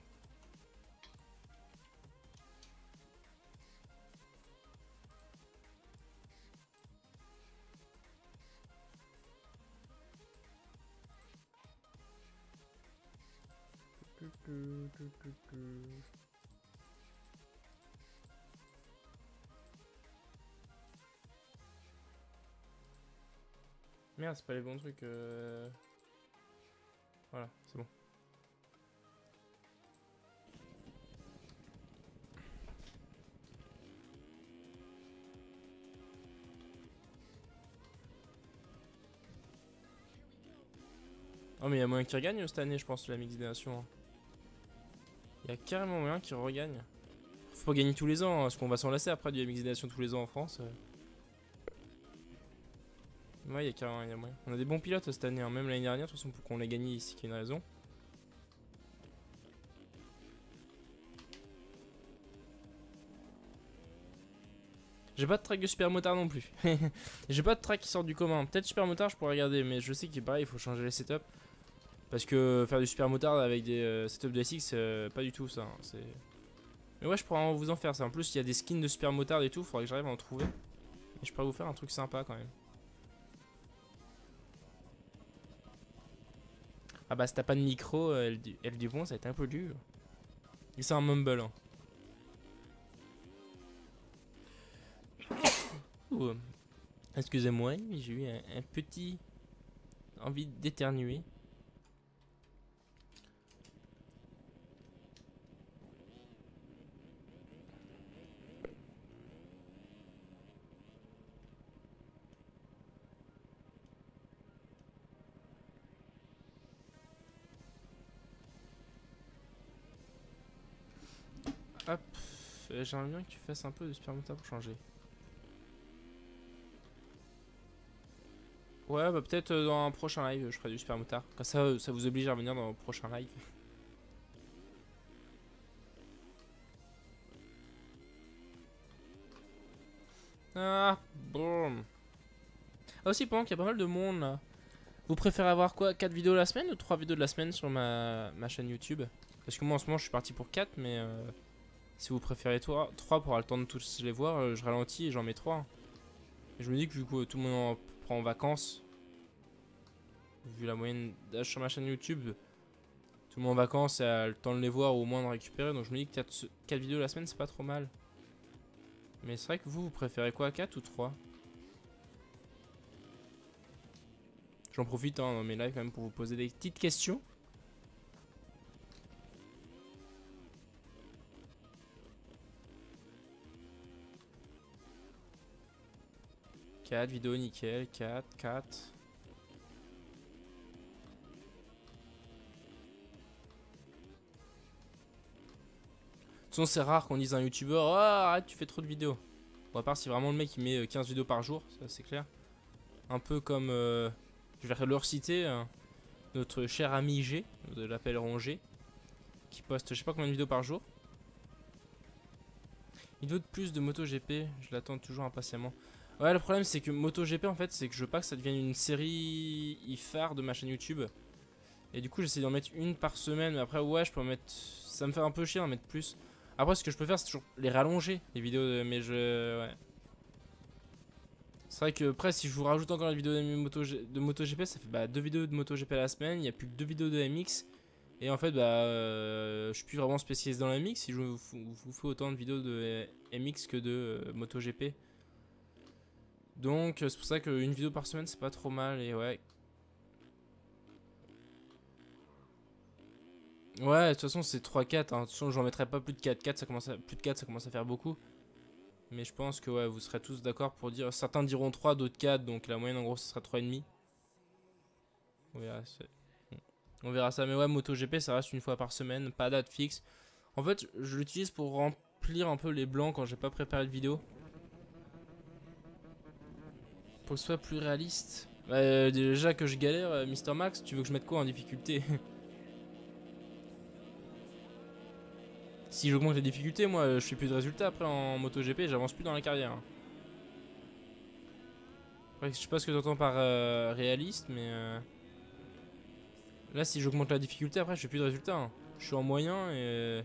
Merde, c'est pas les bons trucs. Voilà, c'est bon. Oh mais il y a moyen qu'il regagne cette année je pense la Mix des Nations. Il y a carrément moyen qu'il regagne. Faut pas gagner tous les ans hein, parce qu'on va s'en lasser après du Mix des Nations tous les ans en France. Ouais il y a carrément moyen. On a des bons pilotes cette année, hein. Même l'année dernière de toute façon pour qu'on l'ait gagné ici qu'il y a une raison. J'ai pas de track de Super Motard non plus. J'ai pas de track qui sort du commun. Peut-être Super Motard je pourrais regarder mais je sais qu'il pareil il faut changer les setups. Parce que faire du Super Motard avec des setups de SX, pas du tout ça. Hein, mais ouais, je pourrais vous en faire ça. En plus, il y a des skins de Super Motard et tout. Faudrait que j'arrive à en trouver. Et je pourrais vous faire un truc sympa quand même. Ah bah, si t'as pas de micro, elle dit bon, ça a été un peu dur. Et c'est un mumble. Hein. Ouh, excusez-moi, j'ai eu un petit envie d'éternuer. Hop, j'aimerais bien que tu fasses un peu de Super Motard pour changer. Ouais, bah peut-être dans un prochain live, je ferai du Super Motard. Comme ça, ça vous oblige à revenir dans le prochain live. Ah, bon. Ah aussi, pendant qu'il y a pas mal de monde là. Vous préférez avoir quoi, 4 vidéos la semaine ou 3 vidéos de la semaine sur ma chaîne YouTube? Parce que moi en ce moment je suis parti pour 4, mais si vous préférez 3 pour avoir le temps de tous les voir, je ralentis et j'en mets 3. Et je me dis que vu que tout le monde en prend en vacances, vu la moyenne d'âge sur ma chaîne YouTube, tout le monde en vacances et a le temps de les voir ou au moins de récupérer. Donc je me dis que 4 vidéos la semaine c'est pas trop mal. Mais c'est vrai que vous préférez quoi, 4 ou 3? J'en profite hein, dans mes lives quand même pour vous poser des petites questions. Quatre vidéos nickel, 4. De toute façon c'est rare qu'on dise à un youtubeur oh, arrête tu fais trop de vidéos. Bon, à part si vraiment le mec il met 15 vidéos par jour, ça c'est clair. Un peu comme je vais le reciter, notre cher ami G, de l'appellerons G, qui poste je sais pas combien de vidéos par jour. Il veut de plus de MotoGP, je l'attends toujours impatiemment. Ouais, le problème c'est que MotoGP en fait, c'est que je veux pas que ça devienne une série phare de ma chaîne YouTube. Et du coup, j'essaie d'en mettre une par semaine, mais après, ouais, je peux en mettre. Ça me fait un peu chier d'en mettre plus. Après, ce que je peux faire, c'est toujours les rallonger, les vidéos, mais je. Ouais. C'est vrai que après, si je vous rajoute encore une vidéo de MotoGP, ça fait bah, 2 vidéos de MotoGP à la semaine, il n'y a plus que 2 vidéos de MX. Et en fait, bah, je suis plus vraiment spécialisé dans la MX si je vous fais autant de vidéos de MX que de MotoGP. Donc, c'est pour ça qu'une vidéo par semaine, c'est pas trop mal, et ouais. Ouais, de toute façon, c'est 3-4. Hein. De toute façon, j'en mettrai pas plus de 4. Plus de 4, ça commence à faire beaucoup. Mais je pense que ouais, vous serez tous d'accord pour dire. Certains diront 3, d'autres 4. Donc la moyenne, en gros, ce sera 3,5. On verra, on verra ça. Mais ouais, MotoGP, ça reste une fois par semaine. Pas date fixe. En fait, je l'utilise pour remplir un peu les blancs quand j'ai pas préparé de vidéo. Pour que ce soit plus réaliste. Déjà que je galère, Mister Max, tu veux que je mette quoi en difficulté? Si j'augmente les difficultés, moi je fais plus de résultats après en MotoGP, j'avance plus dans la carrière. Après, je sais pas ce que tu entends par réaliste, mais là, si j'augmente la difficulté, après, je fais plus de résultats. Hein. Je suis en moyen et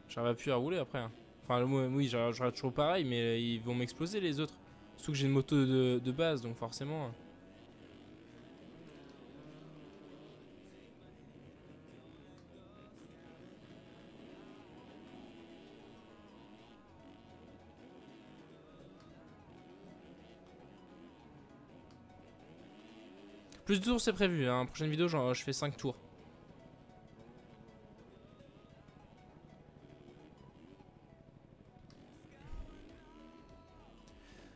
j'arrive plus à rouler après. Hein. Enfin, oui, j'aurai toujours pareil, mais ils vont m'exploser les autres. Surtout que j'ai une moto de base, donc forcément. Plus de tours, c'est prévu. Hein. Prochaine vidéo, je fais 5 tours.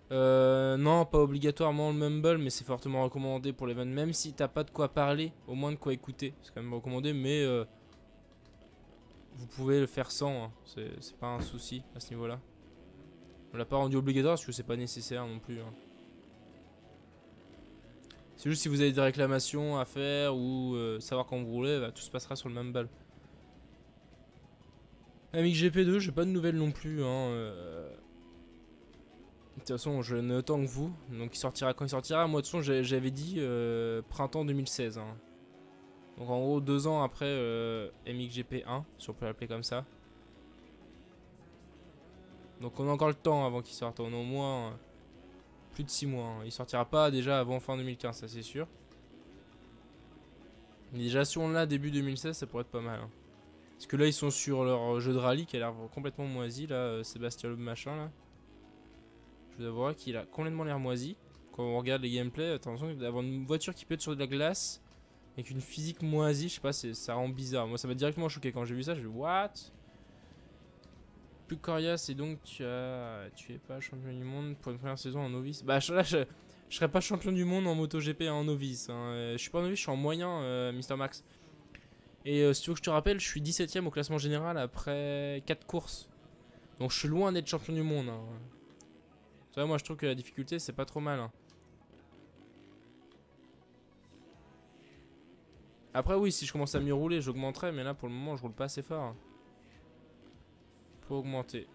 Non, pas obligatoirement le mumble, mais c'est fortement recommandé pour l'event. Même si t'as pas de quoi parler, au moins de quoi écouter. C'est quand même recommandé, mais vous pouvez le faire sans. Hein. C'est pas un souci à ce niveau-là. On l'a pas rendu obligatoire parce que c'est pas nécessaire non plus. Hein. C'est juste si vous avez des réclamations à faire ou savoir quand vous roulez, bah, tout se passera sur le mumble. Amic GP2, j'ai pas de nouvelles non plus. Hein, De toute façon, je n'ai autant que vous. Donc il sortira quand il sortira. Moi, de toute façon, j'avais dit printemps 2016. Hein. Donc en gros, 2 ans après MXGP1, si on peut l'appeler comme ça. Donc on a encore le temps avant qu'il sorte. On a au moins plus de 6 mois. Hein. Il sortira pas déjà avant fin 2015, ça c'est sûr. Mais déjà, si on l'a début 2016, ça pourrait être pas mal. Hein. Parce que là, ils sont sur leur jeu de rallye qui a l'air complètement moisi. Là, Sébastien Loeb machin là. Je vous avouerai qu'il a complètement l'air moisi. Quand on regarde les gameplays, attention d'avoir une voiture qui peut être sur de la glace avec une physique moisie, je sais pas, ça rend bizarre. Moi, ça m'a directement choqué quand j'ai vu ça. J'ai vu what? Plus coriace et donc tu es pas champion du monde pour une première saison en novice. Bah là, je serais pas champion du monde en MotoGP en novice. Hein. Je suis pas en novice, je suis en moyen, Mister Max. Et si tu veux que je te rappelle, je suis 17ème au classement général après 4 courses. Donc je suis loin d'être champion du monde. Hein. Tu vois, moi je trouve que la difficulté c'est pas trop mal. Hein. Après oui, si je commence à mieux rouler, j'augmenterai, mais là pour le moment je roule pas assez fort. Hein. Faut augmenter.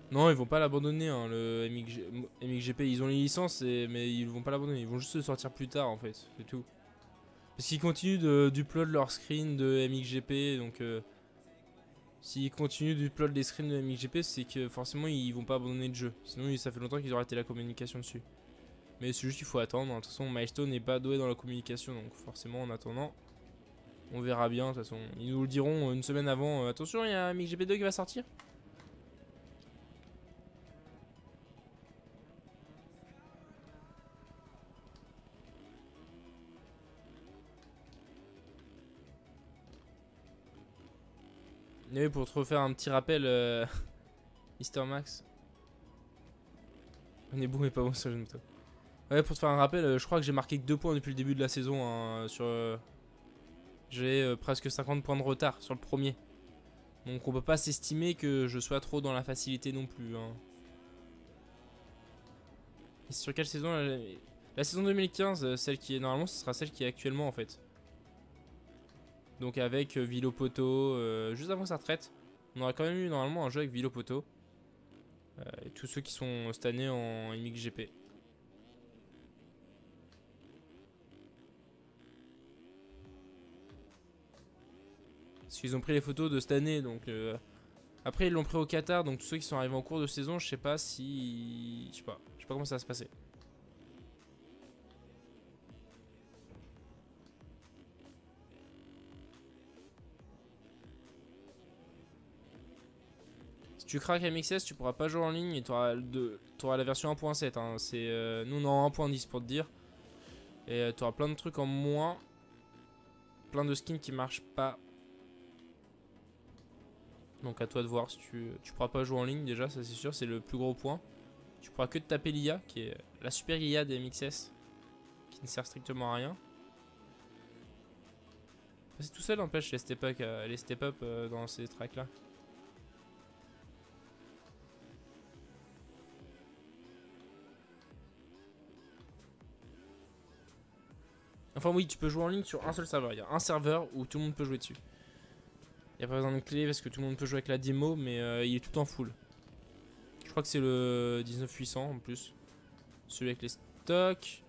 Non, ils vont pas l'abandonner, hein, le MXGP. Ils ont les licences, mais ils vont pas l'abandonner. Ils vont juste se sortir plus tard, en fait. C'est tout. Parce qu'ils continuent d'upload leur screen de MXGP. Donc, s'ils continuent d'upload les screens de MXGP, c'est que forcément, ils vont pas abandonner le jeu. Sinon, ça fait longtemps qu'ils ont arrêté la communication dessus. Mais c'est juste qu'il faut attendre. De toute façon, Milestone n'est pas doué dans la communication. Donc, forcément, en attendant, on verra bien. De toute façon, ils nous le diront une semaine avant. Attention, il y a un MXGP2 qui va sortir. Et oui, pour te refaire un petit rappel, Mister Max. On est bon mais pas bon sur le moto. Ouais, pour te faire un rappel, je crois que j'ai marqué que 2 points depuis le début de la saison. Hein, j'ai presque 50 points de retard sur le premier. Donc on peut pas s'estimer que je sois trop dans la facilité non plus. Hein. Et sur quelle saison la saison 2015, celle qui est normalement, ce sera celle qui est actuellement en fait. Donc avec Villopoto, juste avant sa retraite, on aurait quand même eu normalement un jeu avec Villopoto. Et tous ceux qui sont cette année en MXGP. Parce qu'ils ont pris les photos de cette année, donc après ils l'ont pris au Qatar, donc tous ceux qui sont arrivés en cours de saison, je sais pas si... Je sais pas comment ça va se passer. Si tu craques MXS, tu pourras pas jouer en ligne et tu auras la version 1.7. Hein. Nous on est en 1.10 pour te dire. Et tu auras plein de trucs en moins. Plein de skins qui marchent pas. Donc à toi de voir si tu pourras pas jouer en ligne déjà, ça c'est sûr, c'est le plus gros point. Tu pourras que te taper l'IA, qui est la super IA des MXS, qui ne sert strictement à rien. C'est tout seul, n'empêche, les step-up dans ces tracks là. Enfin oui, tu peux jouer en ligne sur un seul serveur. Il y a un serveur où tout le monde peut jouer dessus. Il n'y a pas besoin de clé parce que tout le monde peut jouer avec la démo, mais il est tout en full. Je crois que c'est le 19800 en plus. Celui avec les stocks.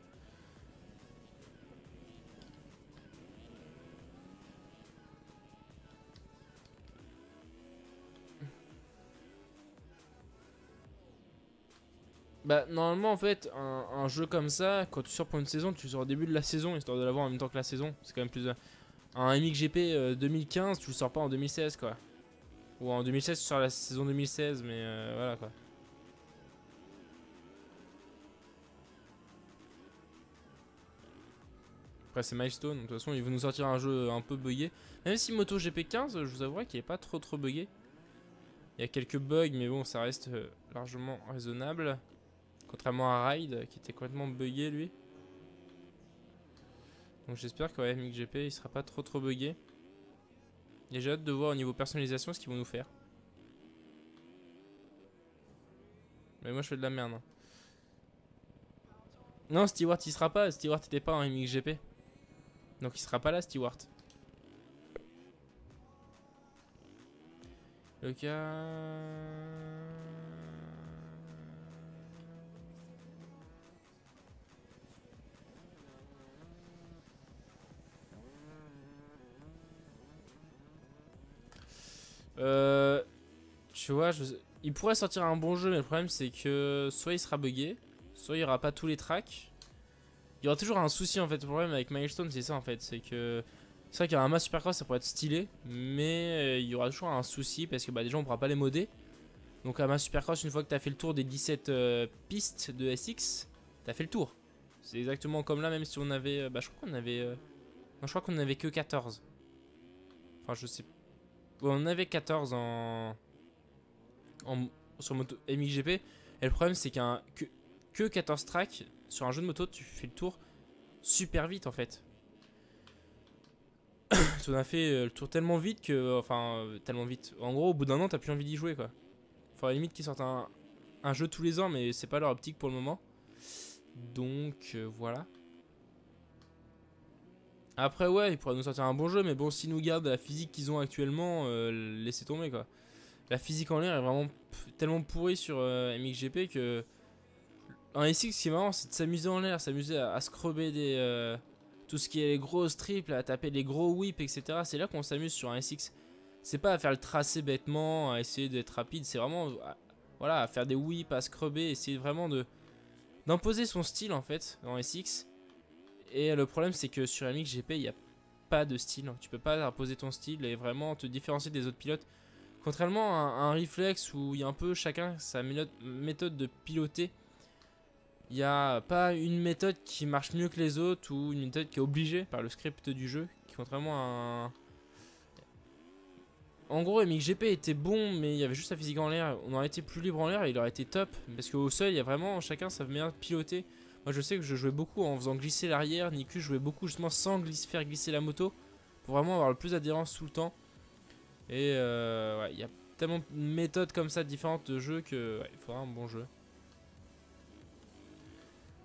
Bah normalement en fait un jeu comme ça, quand tu sors pour une saison, tu sors au début de la saison, histoire de l'avoir en même temps que la saison. C'est quand même plus... Un MXGP 2015, tu le sors pas en 2016 quoi. Ou en 2016 tu sors la saison 2016, mais voilà quoi. Après c'est Milestone, de toute façon ils vont nous sortir un jeu un peu buggé. Même si MotoGP 15, je vous avouerai qu'il est pas trop buggé. Il y a quelques bugs mais bon ça reste largement raisonnable. Contrairement à Ride qui était complètement buggé lui. Donc j'espère que MXGP il sera pas trop buggé. Et j'ai hâte de voir au niveau personnalisation ce qu'ils vont nous faire. Mais moi je fais de la merde. Hein. Non, Stewart il sera pas. Stewart était pas en MXGP. Donc il sera pas là, Stewart. Le cas. Tu vois, il pourrait sortir un bon jeu, mais le problème c'est que soit il sera buggé, soit il n'y aura pas tous les tracks. Il y aura toujours un souci en fait. Le problème avec Milestone, c'est ça en fait. C'est que c'est vrai qu'il y a un match Supercross, ça pourrait être stylé, mais il y aura toujours un souci parce que bah, déjà on pourra pas les modder. Donc à match Supercross, une fois que tu as fait le tour des 17 pistes de SX, tu as fait le tour. C'est exactement comme là, même si on avait. Bah, je crois qu'on avait. Non, je crois qu'on avait que 14. Enfin, je sais. Bon, on avait 14 sur moto MXGP. Et le problème, c'est que 14 tracks sur un jeu de moto, tu fais le tour super vite en fait. Tu en as fait le tour tellement vite que. Enfin, tellement vite. En gros, au bout d'un an, t'as plus envie d'y jouer quoi. Faut à la limite qu'ils sortent un jeu tous les ans, mais c'est pas leur optique pour le moment. Donc voilà. Après, ouais, ils pourraient nous sortir un bon jeu, mais bon, s'ils nous gardent la physique qu'ils ont actuellement, laissez tomber quoi. La physique en l'air est vraiment tellement pourrie sur MXGP que. En SX, ce qui est marrant, c'est de s'amuser en l'air, s'amuser à scrubber des. Tout ce qui est les grosses triples, à taper les gros whips, etc. C'est là qu'on s'amuse sur un SX. C'est pas à faire le tracé bêtement, à essayer d'être rapide, c'est vraiment. Voilà, à faire des whips, à scrubber, essayer vraiment d'imposer son style en fait en SX. Et le problème, c'est que sur MXGP, il n'y a pas de style. Tu peux pas imposer ton style et vraiment te différencier des autres pilotes. Contrairement à un Reflex où il y a un peu chacun sa méthode de piloter. Il n'y a pas une méthode qui marche mieux que les autres ou une méthode qui est obligée par le script du jeu. Contrairement à un... En gros, MXGP était bon, mais il y avait juste la physique en l'air. On aurait été plus libre en l'air et il aurait été top. Parce qu'au sol, il y a vraiment chacun sa manière de piloter. Moi, je sais que je jouais beaucoup en faisant glisser l'arrière. Niku jouait beaucoup justement sans faire glisser la moto. Pour vraiment avoir le plus d'adhérence tout le temps. Et ouais, il y a tellement de méthodes comme ça différentes de jeu que ouais, il faudra un bon jeu.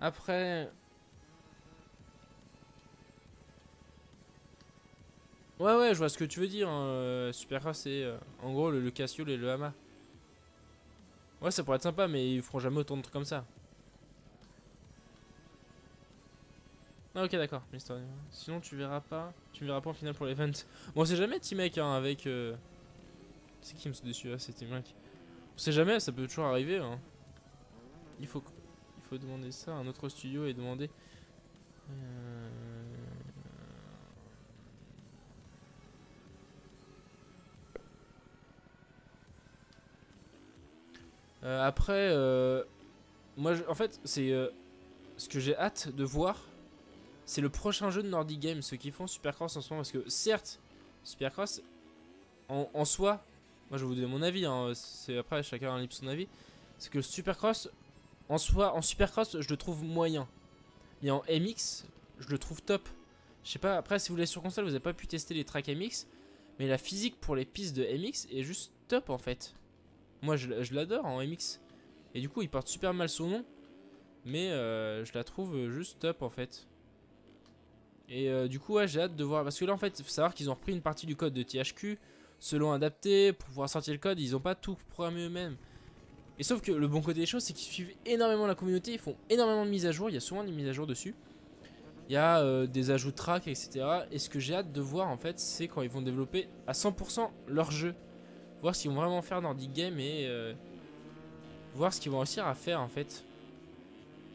Après... Ouais, je vois ce que tu veux dire. Hein. Supercross, c'est en gros le Cassiol et le Hama. Ouais, ça pourrait être sympa, mais ils feront jamais autant de trucs comme ça. Ah, ok, d'accord. Sinon, tu me verras pas en finale pour l'event. Bon, on sait jamais, T-Mec, hein, avec. C'est qui me saute dessus là, c'est T-Mec. On sait jamais, ça peut toujours arriver. Hein. Il faut demander ça à un autre studio et demander. Après, moi, en fait, c'est ce que j'ai hâte de voir. C'est le prochain jeu de Nordic Games, ceux qui font Supercross en ce moment. Parce que certes, Supercross, en soi, moi je vais vous donner mon avis, hein, c'est après chacun a libre son avis. C'est que Supercross, en soi, en Supercross, je le trouve moyen. Mais en MX, je le trouve top. Je sais pas, après si vous l'avez sur console, vous n'avez pas pu tester les tracks MX. Mais la physique pour les pistes de MX est juste top en fait. Moi je l'adore en MX. Et du coup il porte super mal son nom. Mais je la trouve juste top en fait. Et du coup, ouais, j'ai hâte de voir. Parce que là, en fait, il faut savoir qu'ils ont repris une partie du code de THQ, selon adapté, pour pouvoir sortir le code. Ils ont pas tout programmé eux-mêmes. Et sauf que le bon côté des choses, c'est qu'ils suivent énormément la communauté. Ils font énormément de mises à jour. Il y a souvent des mises à jour dessus. Il y a des ajouts de tracks, etc. Et ce que j'ai hâte de voir, en fait, c'est quand ils vont développer à 100% leur jeu. Voir ce qu'ils vont vraiment faire Nordic Game et voir ce qu'ils vont réussir à faire, en fait.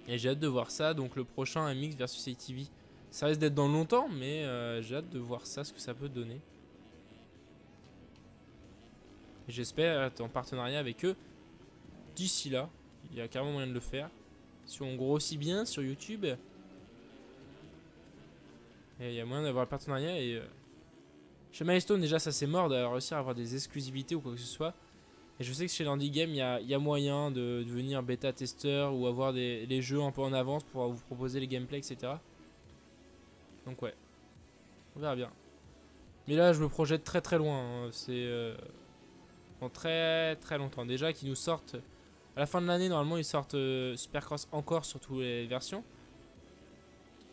Et j'ai hâte de voir ça. Donc le prochain MX versus ATV. Ça risque d'être dans longtemps, mais j'ai hâte de voir ça, ce que ça peut donner. J'espère être en partenariat avec eux d'ici là. Il y a carrément moyen de le faire. Si on grossit bien sur YouTube, et il y a moyen d'avoir le partenariat. Et chez Milestone, déjà, ça c'est mort de réussir à avoir des exclusivités ou quoi que ce soit. Et je sais que chez Landy Game, il y a moyen de devenir bêta-testeur ou avoir les jeux un peu en avance pour vous proposer les gameplays, etc. Donc ouais, on verra bien. Mais là, je me projette très très loin. Hein. C'est dans très très longtemps. Déjà qu'ils nous sortent à la fin de l'année, normalement ils sortent Supercross encore sur toutes les versions,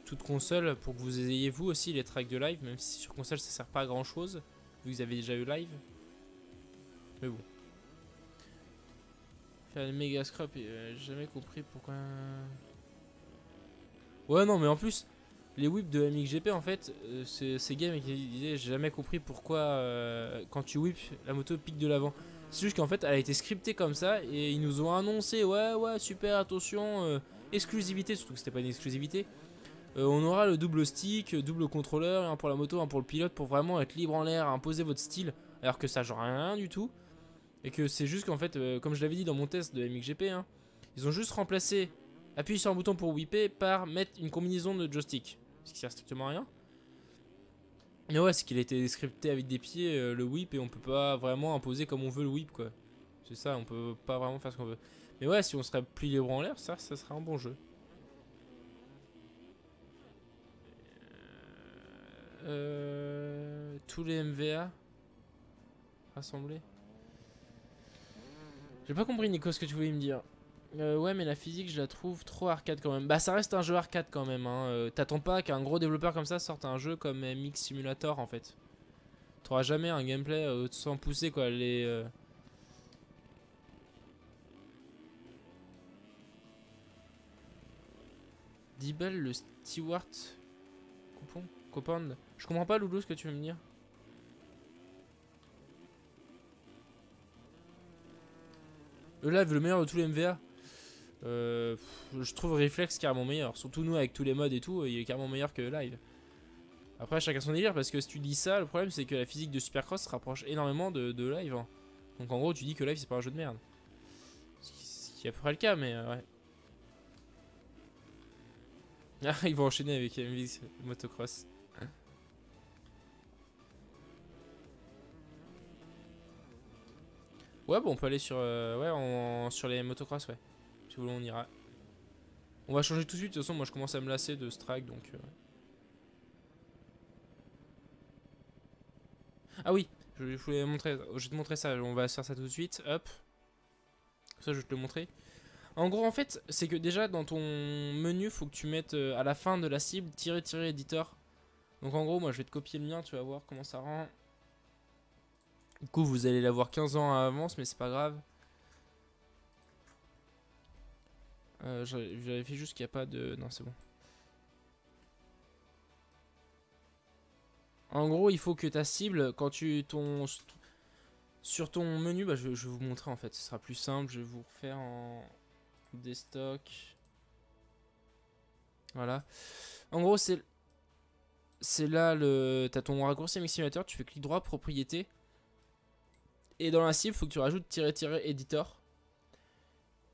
toutes consoles, pour que vous ayez vous aussi les tracks de live, même si sur console ça sert pas à grand chose vu que vous avez déjà eu live. Mais bon. Faire une méga scrap et j'ai jamais compris pourquoi. Ouais non mais en plus les whips de MXGP en fait c'est game qui disait j'ai jamais compris pourquoi quand tu whips la moto pique de l'avant. C'est juste qu'en fait elle a été scriptée comme ça et ils nous ont annoncé ouais super attention exclusivité, surtout que c'était pas une exclusivité. On aura le double stick, double contrôleur, un pour la moto, un pour le pilote pour vraiment être libre en l'air, imposer votre style alors que ça change rien du tout. Et que c'est juste qu'en fait comme je l'avais dit dans mon test de MXGP hein, ils ont juste remplacé appuyer sur un bouton pour whipper par mettre une combinaison de joystick. Ce qui sert strictement à rien. Mais ouais, c'est qu'il a été scripté avec des pieds le whip et on peut pas vraiment imposer comme on veut le whip quoi. C'est ça, on peut pas vraiment faire ce qu'on veut. Mais ouais, si on serait plié les bras en l'air, ça serait un bon jeu. Tous les MVA rassemblés. J'ai pas compris Nico ce que tu voulais me dire. Ouais mais la physique je la trouve trop arcade quand même. Bah ça reste un jeu arcade quand même hein. T'attends pas qu'un gros développeur comme ça sorte un jeu comme MX Simulator en fait. T'auras jamais un gameplay sans pousser quoi. 10 balles le Stewart Coupon. Je comprends pas Loulou ce que tu veux me dire. Le live le meilleur de tous les MVA. Je trouve Reflex carrément meilleur. Surtout nous avec tous les modes et tout, il est carrément meilleur que live. Après chacun son délire parce que si tu dis ça, le problème c'est que la physique de Supercross se rapproche énormément de live. Hein. Donc en gros tu dis que live c'est pas un jeu de merde. Ce qui est à peu près le cas mais ouais. Ah ils vont enchaîner avec MX Motocross. Ouais bon on peut aller sur sur les motocross ouais. Si vous voulez on ira. On va changer tout de suite, de toute façon moi je commence à me lasser de ce track donc Ah oui, je voulais montrer, je vais te montrer ça, on va faire ça tout de suite, hop. Ça je vais te le montrer. En gros en fait, c'est que déjà dans ton menu, faut que tu mettes à la fin de la cible, tirer editor. Donc en gros moi je vais te copier le mien, tu vas voir comment ça rend. Du coup vous allez l'avoir 15 ans à avance mais c'est pas grave. Je vérifie juste qu'il n'y a pas de... Non c'est bon. En gros il faut que ta cible, quand tu... Sur ton menu, bah, je vais vous montrer en fait, ce sera plus simple, je vais vous refaire en des stocks. Voilà. En gros c'est là t'as ton raccourci MX Simulator, tu fais clic droit, propriété. Et dans la cible, il faut que tu rajoutes editor.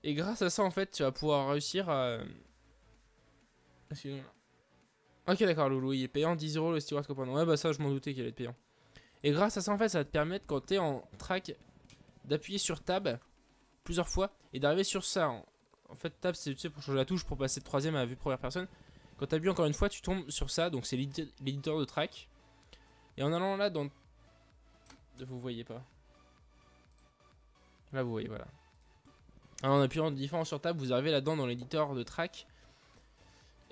Et grâce à ça, en fait, tu vas pouvoir réussir à... Ok, d'accord, Loulou, il est payant 10 € le Stewart Coupon. Ouais, bah ça, je m'en doutais qu'il allait être payant. Et grâce à ça, en fait, ça va te permettre, quand t'es en track, d'appuyer sur Tab plusieurs fois et d'arriver sur ça. En fait, Tab, c'est pour changer la touche, pour passer de troisième à vue première personne. Quand t'appuies encore une fois, tu tombes sur ça, donc c'est l'éditeur de track. Et en allant là, dans... Vous voyez pas. Là, vous voyez, voilà. Alors, en appuyant différents sur Tab, vous arrivez là-dedans dans l'éditeur de track.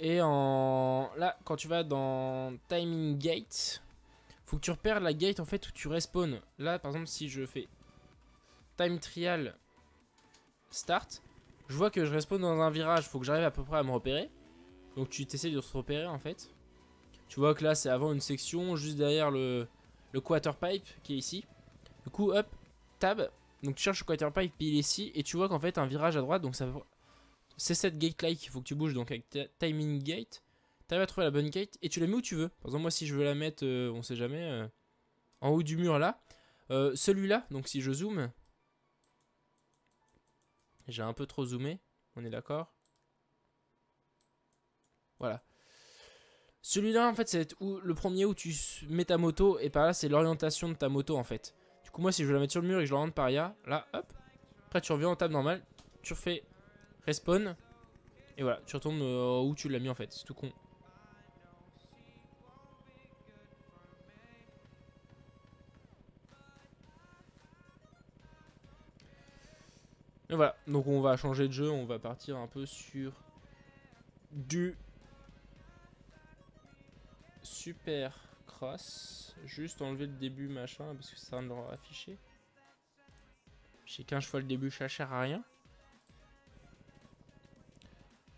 Et en... Là, quand tu vas dans Timing Gate, faut que tu repères la gate en fait où tu respawns. Là, par exemple, si je fais Time Trial Start, je vois que je respawn dans un virage. Faut que j'arrive à peu près à me repérer. Donc tu t'essayes de se repérer en fait. Tu vois que là, c'est avant une section, juste derrière le quarter pipe qui est ici. Du coup, hop, tab. Donc tu cherches le quarter pipe, puis il est ici. Et tu vois qu'en fait, un virage à droite, donc ça... C'est cette gate-là qu'il faut que tu bouges, donc avec Timing Gate. T'arrives à trouver la bonne gate et tu la mets où tu veux. Par exemple, moi, si je veux la mettre, on sait jamais, en haut du mur là. Celui-là, donc si je zoome, j'ai un peu trop zoomé, on est d'accord? Voilà. Celui-là, en fait, c'est le premier où tu mets ta moto et par là, c'est l'orientation de ta moto en fait. Du coup, moi, si je veux la mettre sur le mur et que je l'oriente par là, hop. Après, tu reviens en table normale, tu refais respawn et voilà, tu retournes où tu l'as mis en fait. C'est tout con. Et voilà, donc on va changer de jeu, on va partir un peu sur du super cross. Juste enlever le début machin parce que ça va me le afficher. J'ai 15 fois le début, ça sert à rien.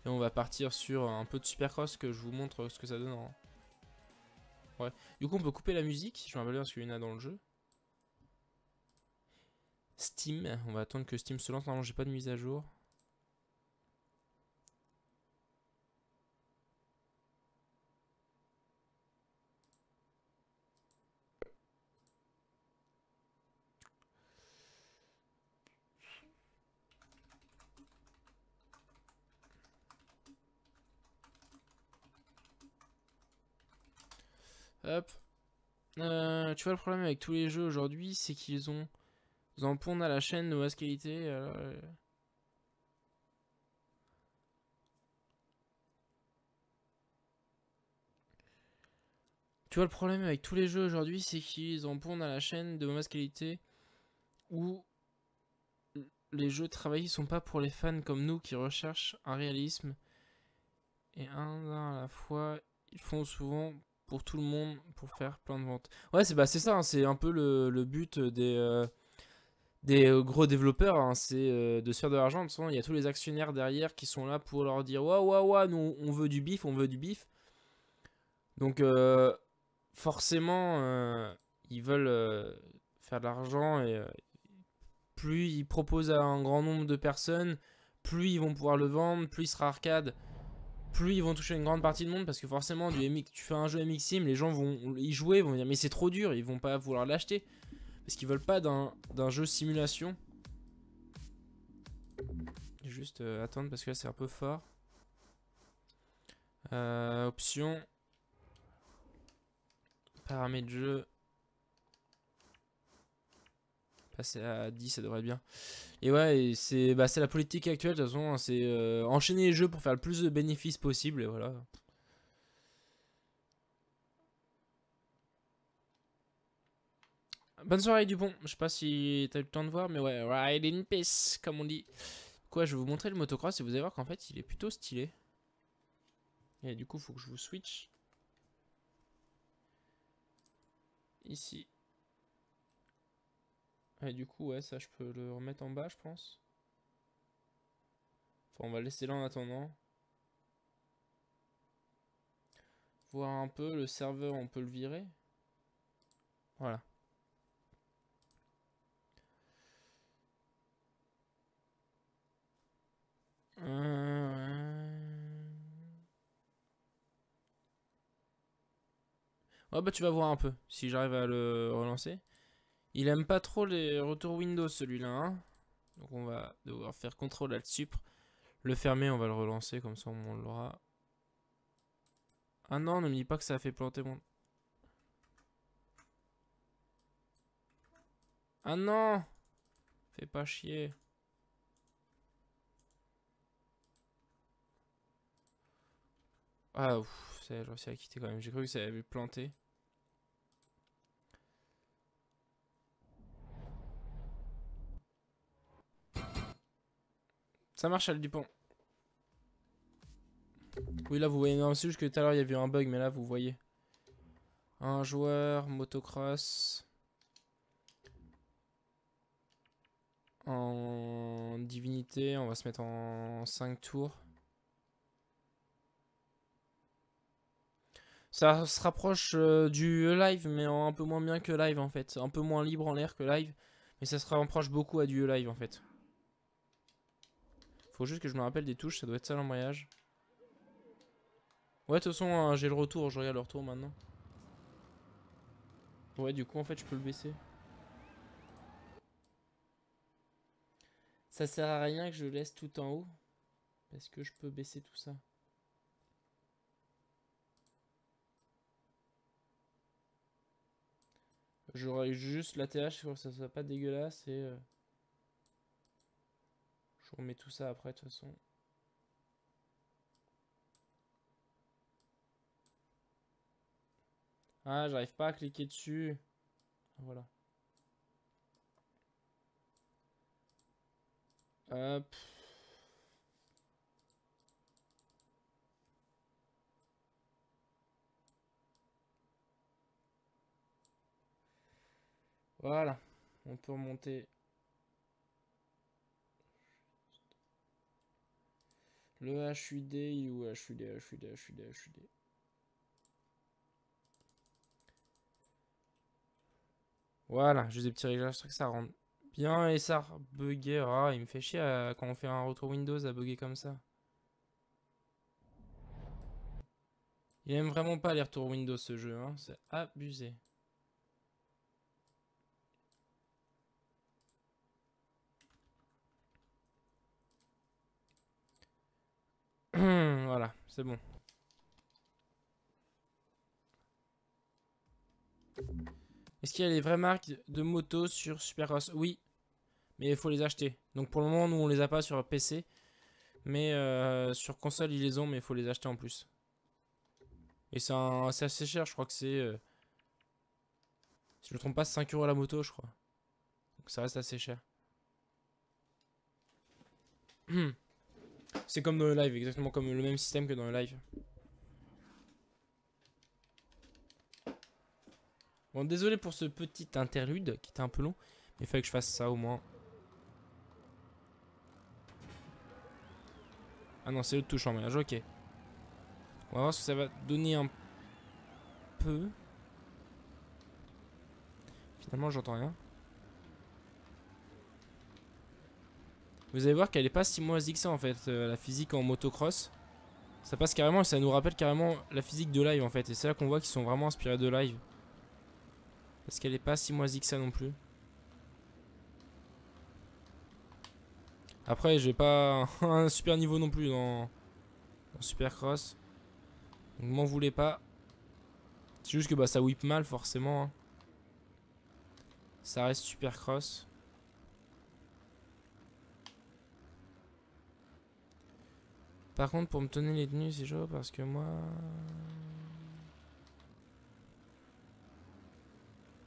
Et on va partir sur un peu de supercross que je vous montre ce que ça donne en... Ouais. Du coup on peut couper la musique si je me rappelle bien ce qu'il y en a dans le jeu. Steam, on va attendre que Steam se lance. Normalement j'ai pas de mise à jour. Hop. Tu vois le problème avec tous les jeux aujourd'hui, c'est qu'ils ont... Ils en pondent à la chaîne de basse qualité. Alors, tu vois le problème avec tous les jeux aujourd'hui, c'est qu'ils en pondent à la chaîne de mauvaise qualité où les jeux travaillés sont pas pour les fans comme nous qui recherchent un réalisme et un à la fois. Ils font souvent pour tout le monde pour faire plein de ventes. Ouais, c'est ça, hein, c'est un peu le but des gros développeurs, hein, c'est de se faire de l'argent. De toute façon, il y a tous les actionnaires derrière qui sont là pour leur dire waouh, waouh, waouh, nous on veut du bif, on veut du bif. Donc forcément, ils veulent faire de l'argent et plus ils proposent à un grand nombre de personnes, plus ils vont pouvoir le vendre, plus il sera arcade, plus ils vont toucher une grande partie du monde parce que forcément du MX, tu fais un jeu MX Sim, les gens vont y jouer, vont dire mais c'est trop dur, ils vont pas vouloir l'acheter parce qu'ils veulent pas d'un jeu simulation. Juste attendre parce que là c'est un peu fort. Option. Paramètres jeu. Passer à 10, ça devrait être bien. Et ouais, c'est la politique actuelle de toute façon. C'est enchaîner les jeux pour faire le plus de bénéfices possible. Et voilà. Bonne soirée Dupont. Je sais pas si t'as eu le temps de voir, mais ouais, ride in peace, comme on dit. Quoi, je vais vous montrer le motocross et vous allez voir qu'en fait, il est plutôt stylé. Et du coup, faut que je vous switch. Ici. Et du coup, ouais, ça, je peux le remettre en bas, je pense. Enfin, on va le laisser là en attendant. Voir un peu, le serveur, on peut le virer. Voilà. Ouais, bah tu vas voir un peu si j'arrive à le relancer. Il aime pas trop les retours Windows celui-là, hein. Donc on va devoir faire CTRL Alt Sup. Le fermer, on va le relancer comme ça on l'aura. Ah non, ne me dis pas que ça a fait planter mon... Ah non! Fais pas chier. Ah ouf, ça y est, j'ai réussi à quitter quand même. J'ai cru que ça avait planté. Ça marche, Al Dupont. Oui, là vous voyez, non, c'est juste que tout à l'heure il y avait eu un bug, mais là vous voyez. Un joueur, motocross. En divinité, on va se mettre en 5 tours. Ça se rapproche du live, mais un peu moins bien que live en fait. Un peu moins libre en l'air que live. Mais ça se rapproche beaucoup à du live en fait. Faut juste que je me rappelle des touches, ça doit être ça l'embrayage. Ouais, de toute façon, hein, j'ai le retour, je regarde le retour maintenant. Ouais, du coup, en fait, je peux le baisser. Ça sert à rien que je laisse tout en haut. Parce que je peux baisser tout ça. J'aurais juste l'ATH pour que ça soit pas dégueulasse et je remets tout ça après de toute façon. Ah, j'arrive pas à cliquer dessus. Voilà. Hop. Voilà. On peut remonter le HUD. Il est où HUD, HUD, HUD, HUD. Voilà, juste des petits réglages, que ça rentre bien et ça buguait. Ah, il me fait chier quand on fait un retour Windows à bugger comme ça. Il aime vraiment pas les retours Windows ce jeu, hein. C'est abusé. Voilà, c'est bon. Est-ce qu'il y a les vraies marques de motos sur Supercross? Oui, mais il faut les acheter. Donc pour le moment, nous on les a pas sur PC. Mais sur console, ils les ont, mais il faut les acheter en plus. Et c'est assez cher, je crois que c'est... si je me trompe pas, 5 € la moto, je crois. Donc ça reste assez cher. C'est comme dans le live, exactement comme le même système que dans le live. Bon, désolé pour ce petit interlude qui était un peu long, mais il fallait que je fasse ça au moins. Ah non, c'est le touche en mariage, ok. On va voir ce que ça va donner un peu. Finalement, j'entends rien. Vous allez voir qu'elle est pas si moisie que ça en fait, la physique en motocross. Ça passe carrément et ça nous rappelle carrément la physique de live en fait. Et c'est là qu'on voit qu'ils sont vraiment inspirés de live. Parce qu'elle est pas si moisie que ça non plus. Après, j'ai pas un super niveau non plus dans Supercross. Donc m'en voulez pas. C'est juste que bah, ça whip mal forcément. Hein. Ça reste Supercross. Par contre, pour me tenir les tenues, c'est chaud parce que moi...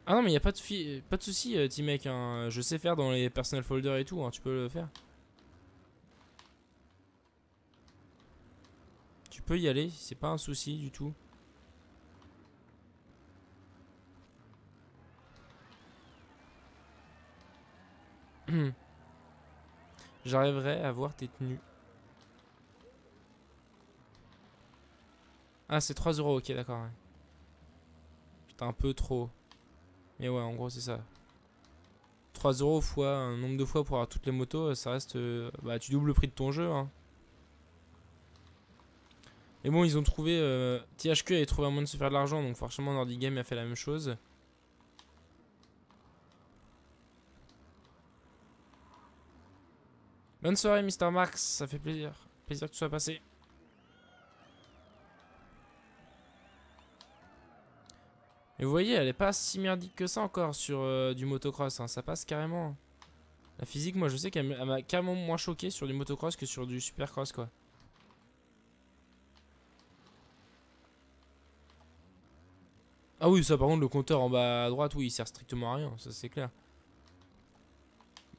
Ah non, mais y a pas de souci, T-Mec. Hein. Je sais faire dans les personal folders et tout. Hein. Tu peux le faire. Tu peux y aller. C'est pas un souci du tout. J'arriverai à voir tes tenues. Ah, c'est 3 €, ok, d'accord. Ouais. Putain, un peu trop. Mais ouais, en gros, c'est ça. 3 € fois un nombre de fois pour avoir toutes les motos, ça reste. Bah, tu doubles le prix de ton jeu. Hein. Et bon, ils ont trouvé. THQ avait trouvé un moyen de se faire de l'argent, donc forcément, Nordic Game a fait la même chose. Bonne soirée, Mr. Marx, ça fait plaisir. Plaisir que tu sois passé. Et vous voyez, elle est pas si merdique que ça encore sur du motocross. Hein. Ça passe carrément. La physique, moi je sais qu'elle m'a carrément moins choqué sur du motocross que sur du supercross quoi. Ah oui, ça par contre, le compteur en bas à droite, oui, il sert strictement à rien, ça c'est clair.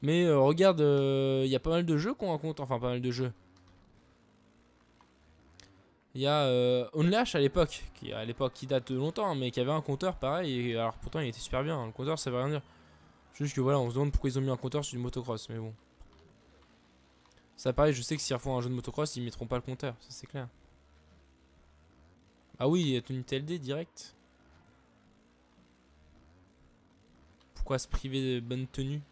Mais regarde, il y a pas mal de jeux qu'on raconte. Enfin, pas mal de jeux. Il y a Onlash à l'époque, qui date de longtemps, mais qui avait un compteur pareil, et alors pourtant il était super bien, le compteur ça veut rien dire. Juste que voilà, on se demande pourquoi ils ont mis un compteur sur du motocross, mais bon. Ça pareil, je sais que s'ils refont un jeu de motocross, ils mettront pas le compteur, ça c'est clair. Ah oui, il y a tenue TLD direct. Pourquoi se priver de bonne tenue?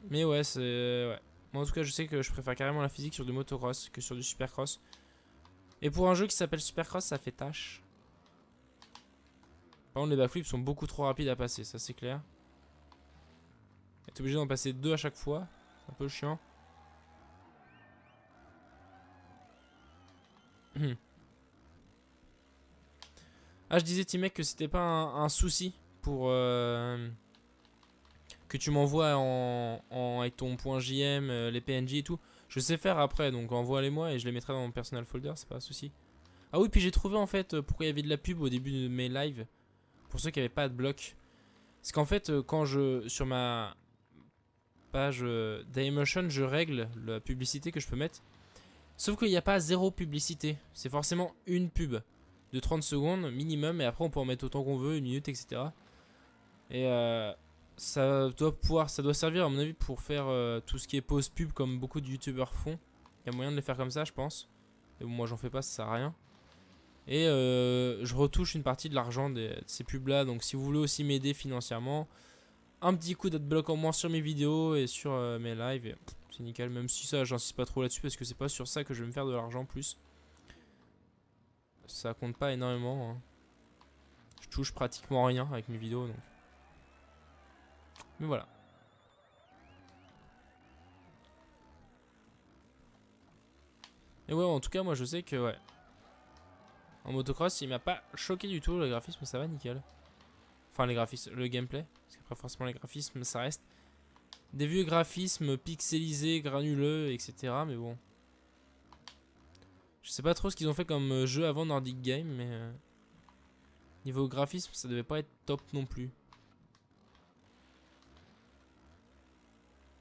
Mais ouais, c'est... Ouais. Moi en tout cas, je sais que je préfère carrément la physique sur du motocross que sur du supercross. Et pour un jeu qui s'appelle Supercross, ça fait tâche. Par contre, les backflips sont beaucoup trop rapides à passer, ça c'est clair. T'es obligé d'en passer 2 à chaque fois. C'est un peu chiant. Ah, je disais, T-Mec, que c'était pas un souci pour que tu m'envoies avec ton point .jm les PNJ et tout. Je sais faire après, donc envoie-les-moi et je les mettrai dans mon personal folder, c'est pas un souci. Ah oui, puis j'ai trouvé en fait pourquoi il y avait de la pub au début de mes lives. Pour ceux qui n'avaient pas de bloc. C'est qu'en fait, quand sur ma page Dailymotion, je règle la publicité que je peux mettre. Sauf qu'il n'y a pas zéro publicité. C'est forcément une pub de 30 secondes minimum. Et après, on peut en mettre autant qu'on veut, une minute, etc. Et ça doit servir, à mon avis, pour faire tout ce qui est pause pub, comme beaucoup de youtubeurs font. Il y a moyen de les faire comme ça, je pense. Et bon, moi, j'en fais pas, ça sert à rien. Et je retouche une partie de l'argent de ces pubs là. Donc si vous voulez aussi m'aider financièrement, un petit coup d'adblock en moins sur mes vidéos et sur mes lives, c'est nickel. Même si ça j'insiste pas trop là-dessus parce que c'est pas sur ça que je vais me faire de l'argent plus. Ça compte pas énormément hein. Je touche pratiquement rien avec mes vidéos donc. Mais voilà. Et ouais, en tout cas moi je sais que ouais, en motocross, il m'a pas choqué du tout, le graphisme ça va nickel. Enfin les graphismes, le gameplay, parce qu'après forcément les graphismes ça reste des vieux graphismes pixelisés, granuleux, etc. Mais bon. Je sais pas trop ce qu'ils ont fait comme jeu avant Nordic Game, mais niveau graphisme ça devait pas être top non plus.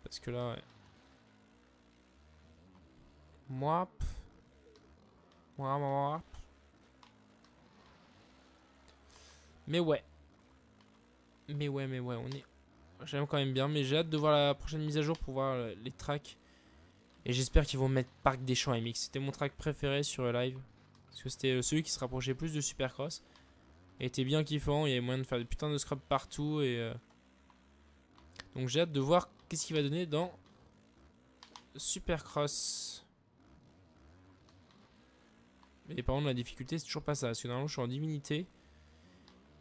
Parce que là ouais. Moi. Mais ouais. Mais ouais, on est... J'aime quand même bien, mais j'ai hâte de voir la prochaine mise à jour pour voir les tracks. Et j'espère qu'ils vont mettre Parc des Champs MX. C'était mon track préféré sur live. Parce que c'était celui qui se rapprochait plus de Supercross. Et était bien kiffant, il y avait moyen de faire des putains de scrubs partout. Et donc j'ai hâte de voir qu'est-ce qu'il va donner dans Supercross. Mais par contre la difficulté c'est toujours pas ça. Parce que normalement je suis en divinité.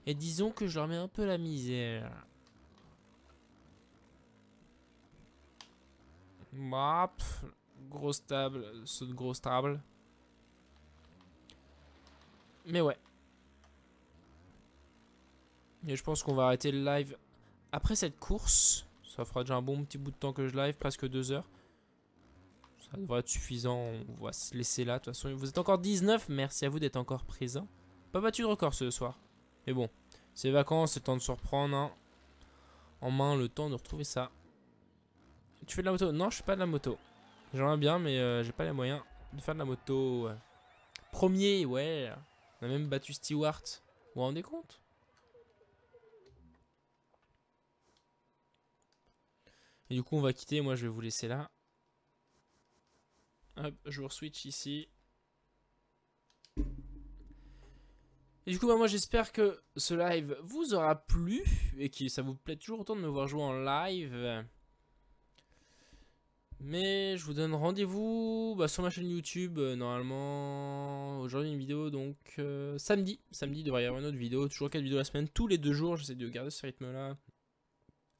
Et disons que je leur mets un peu la misère. Grosse table, saut de grosse table. Mais ouais. Et je pense qu'on va arrêter le live après cette course. Ça fera déjà un bon petit bout de temps que je live, presque 2 heures. Ça devrait être suffisant, on va se laisser là. De toute façon, vous êtes encore 19, merci à vous d'être encore présents. Pas battu de record ce soir. Mais bon, c'est vacances, c'est le temps de se reprendre hein, en main, le temps de retrouver ça. Tu fais de la moto? Non, je fais pas de la moto. J'aimerais bien, mais j'ai pas les moyens de faire de la moto. Premier, ouais. On a même battu Stewart. Vous vous rendez compte? Et du coup, on va quitter. Moi, je vais vous laisser là. Hop, je vous switch ici. Et du coup, bah, moi, j'espère que ce live vous aura plu et que ça vous plaît toujours autant de me voir jouer en live. Mais je vous donne rendez-vous sur ma chaîne YouTube. Normalement, aujourd'hui une vidéo, donc samedi. Samedi, il devrait y avoir une autre vidéo. Toujours 4 vidéos la semaine, tous les 2 jours. J'essaie de garder ce rythme-là.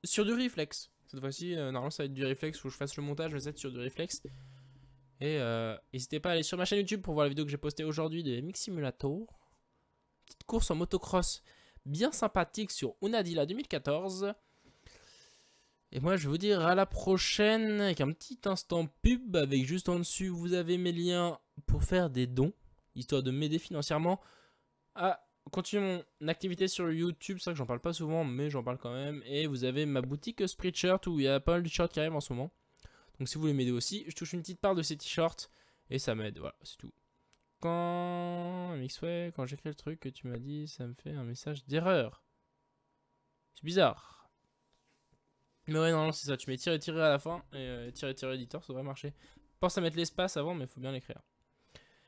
Sur du reflex. Cette fois-ci, normalement, ça va être du reflex. Faut que je fasse le montage, mais ça va être sur du reflex. Et n'hésitez pas à aller sur ma chaîne YouTube pour voir la vidéo que j'ai postée aujourd'hui de MX Simulator. Petite course en motocross bien sympathique sur Unadilla 2014. Et moi je vais vous dire à la prochaine avec un petit instant pub avec juste en dessus vous avez mes liens pour faire des dons. Histoire de m'aider financièrement à continuer mon activité sur YouTube. C'est vrai que j'en parle pas souvent mais j'en parle quand même. Et vous avez ma boutique Spreadshirt où il y a pas mal de shirts qui arrivent en ce moment. Donc si vous voulez m'aider aussi, je touche une petite part de ces t-shirts et ça m'aide. Voilà, c'est tout. Quand Mixway, quand j'écris le truc que tu m'as dit, ça me fait un message d'erreur. C'est bizarre. Mais ouais, non, c'est ça. Tu mets tirer à la fin et tirer éditeur, ça devrait marcher. Pense à mettre l'espace avant, mais il faut bien l'écrire.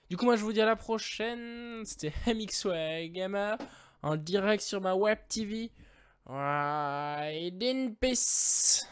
Du coup, moi, je vous dis à la prochaine. C'était Mixway Gamer en direct sur ma web TV. Ride in peace.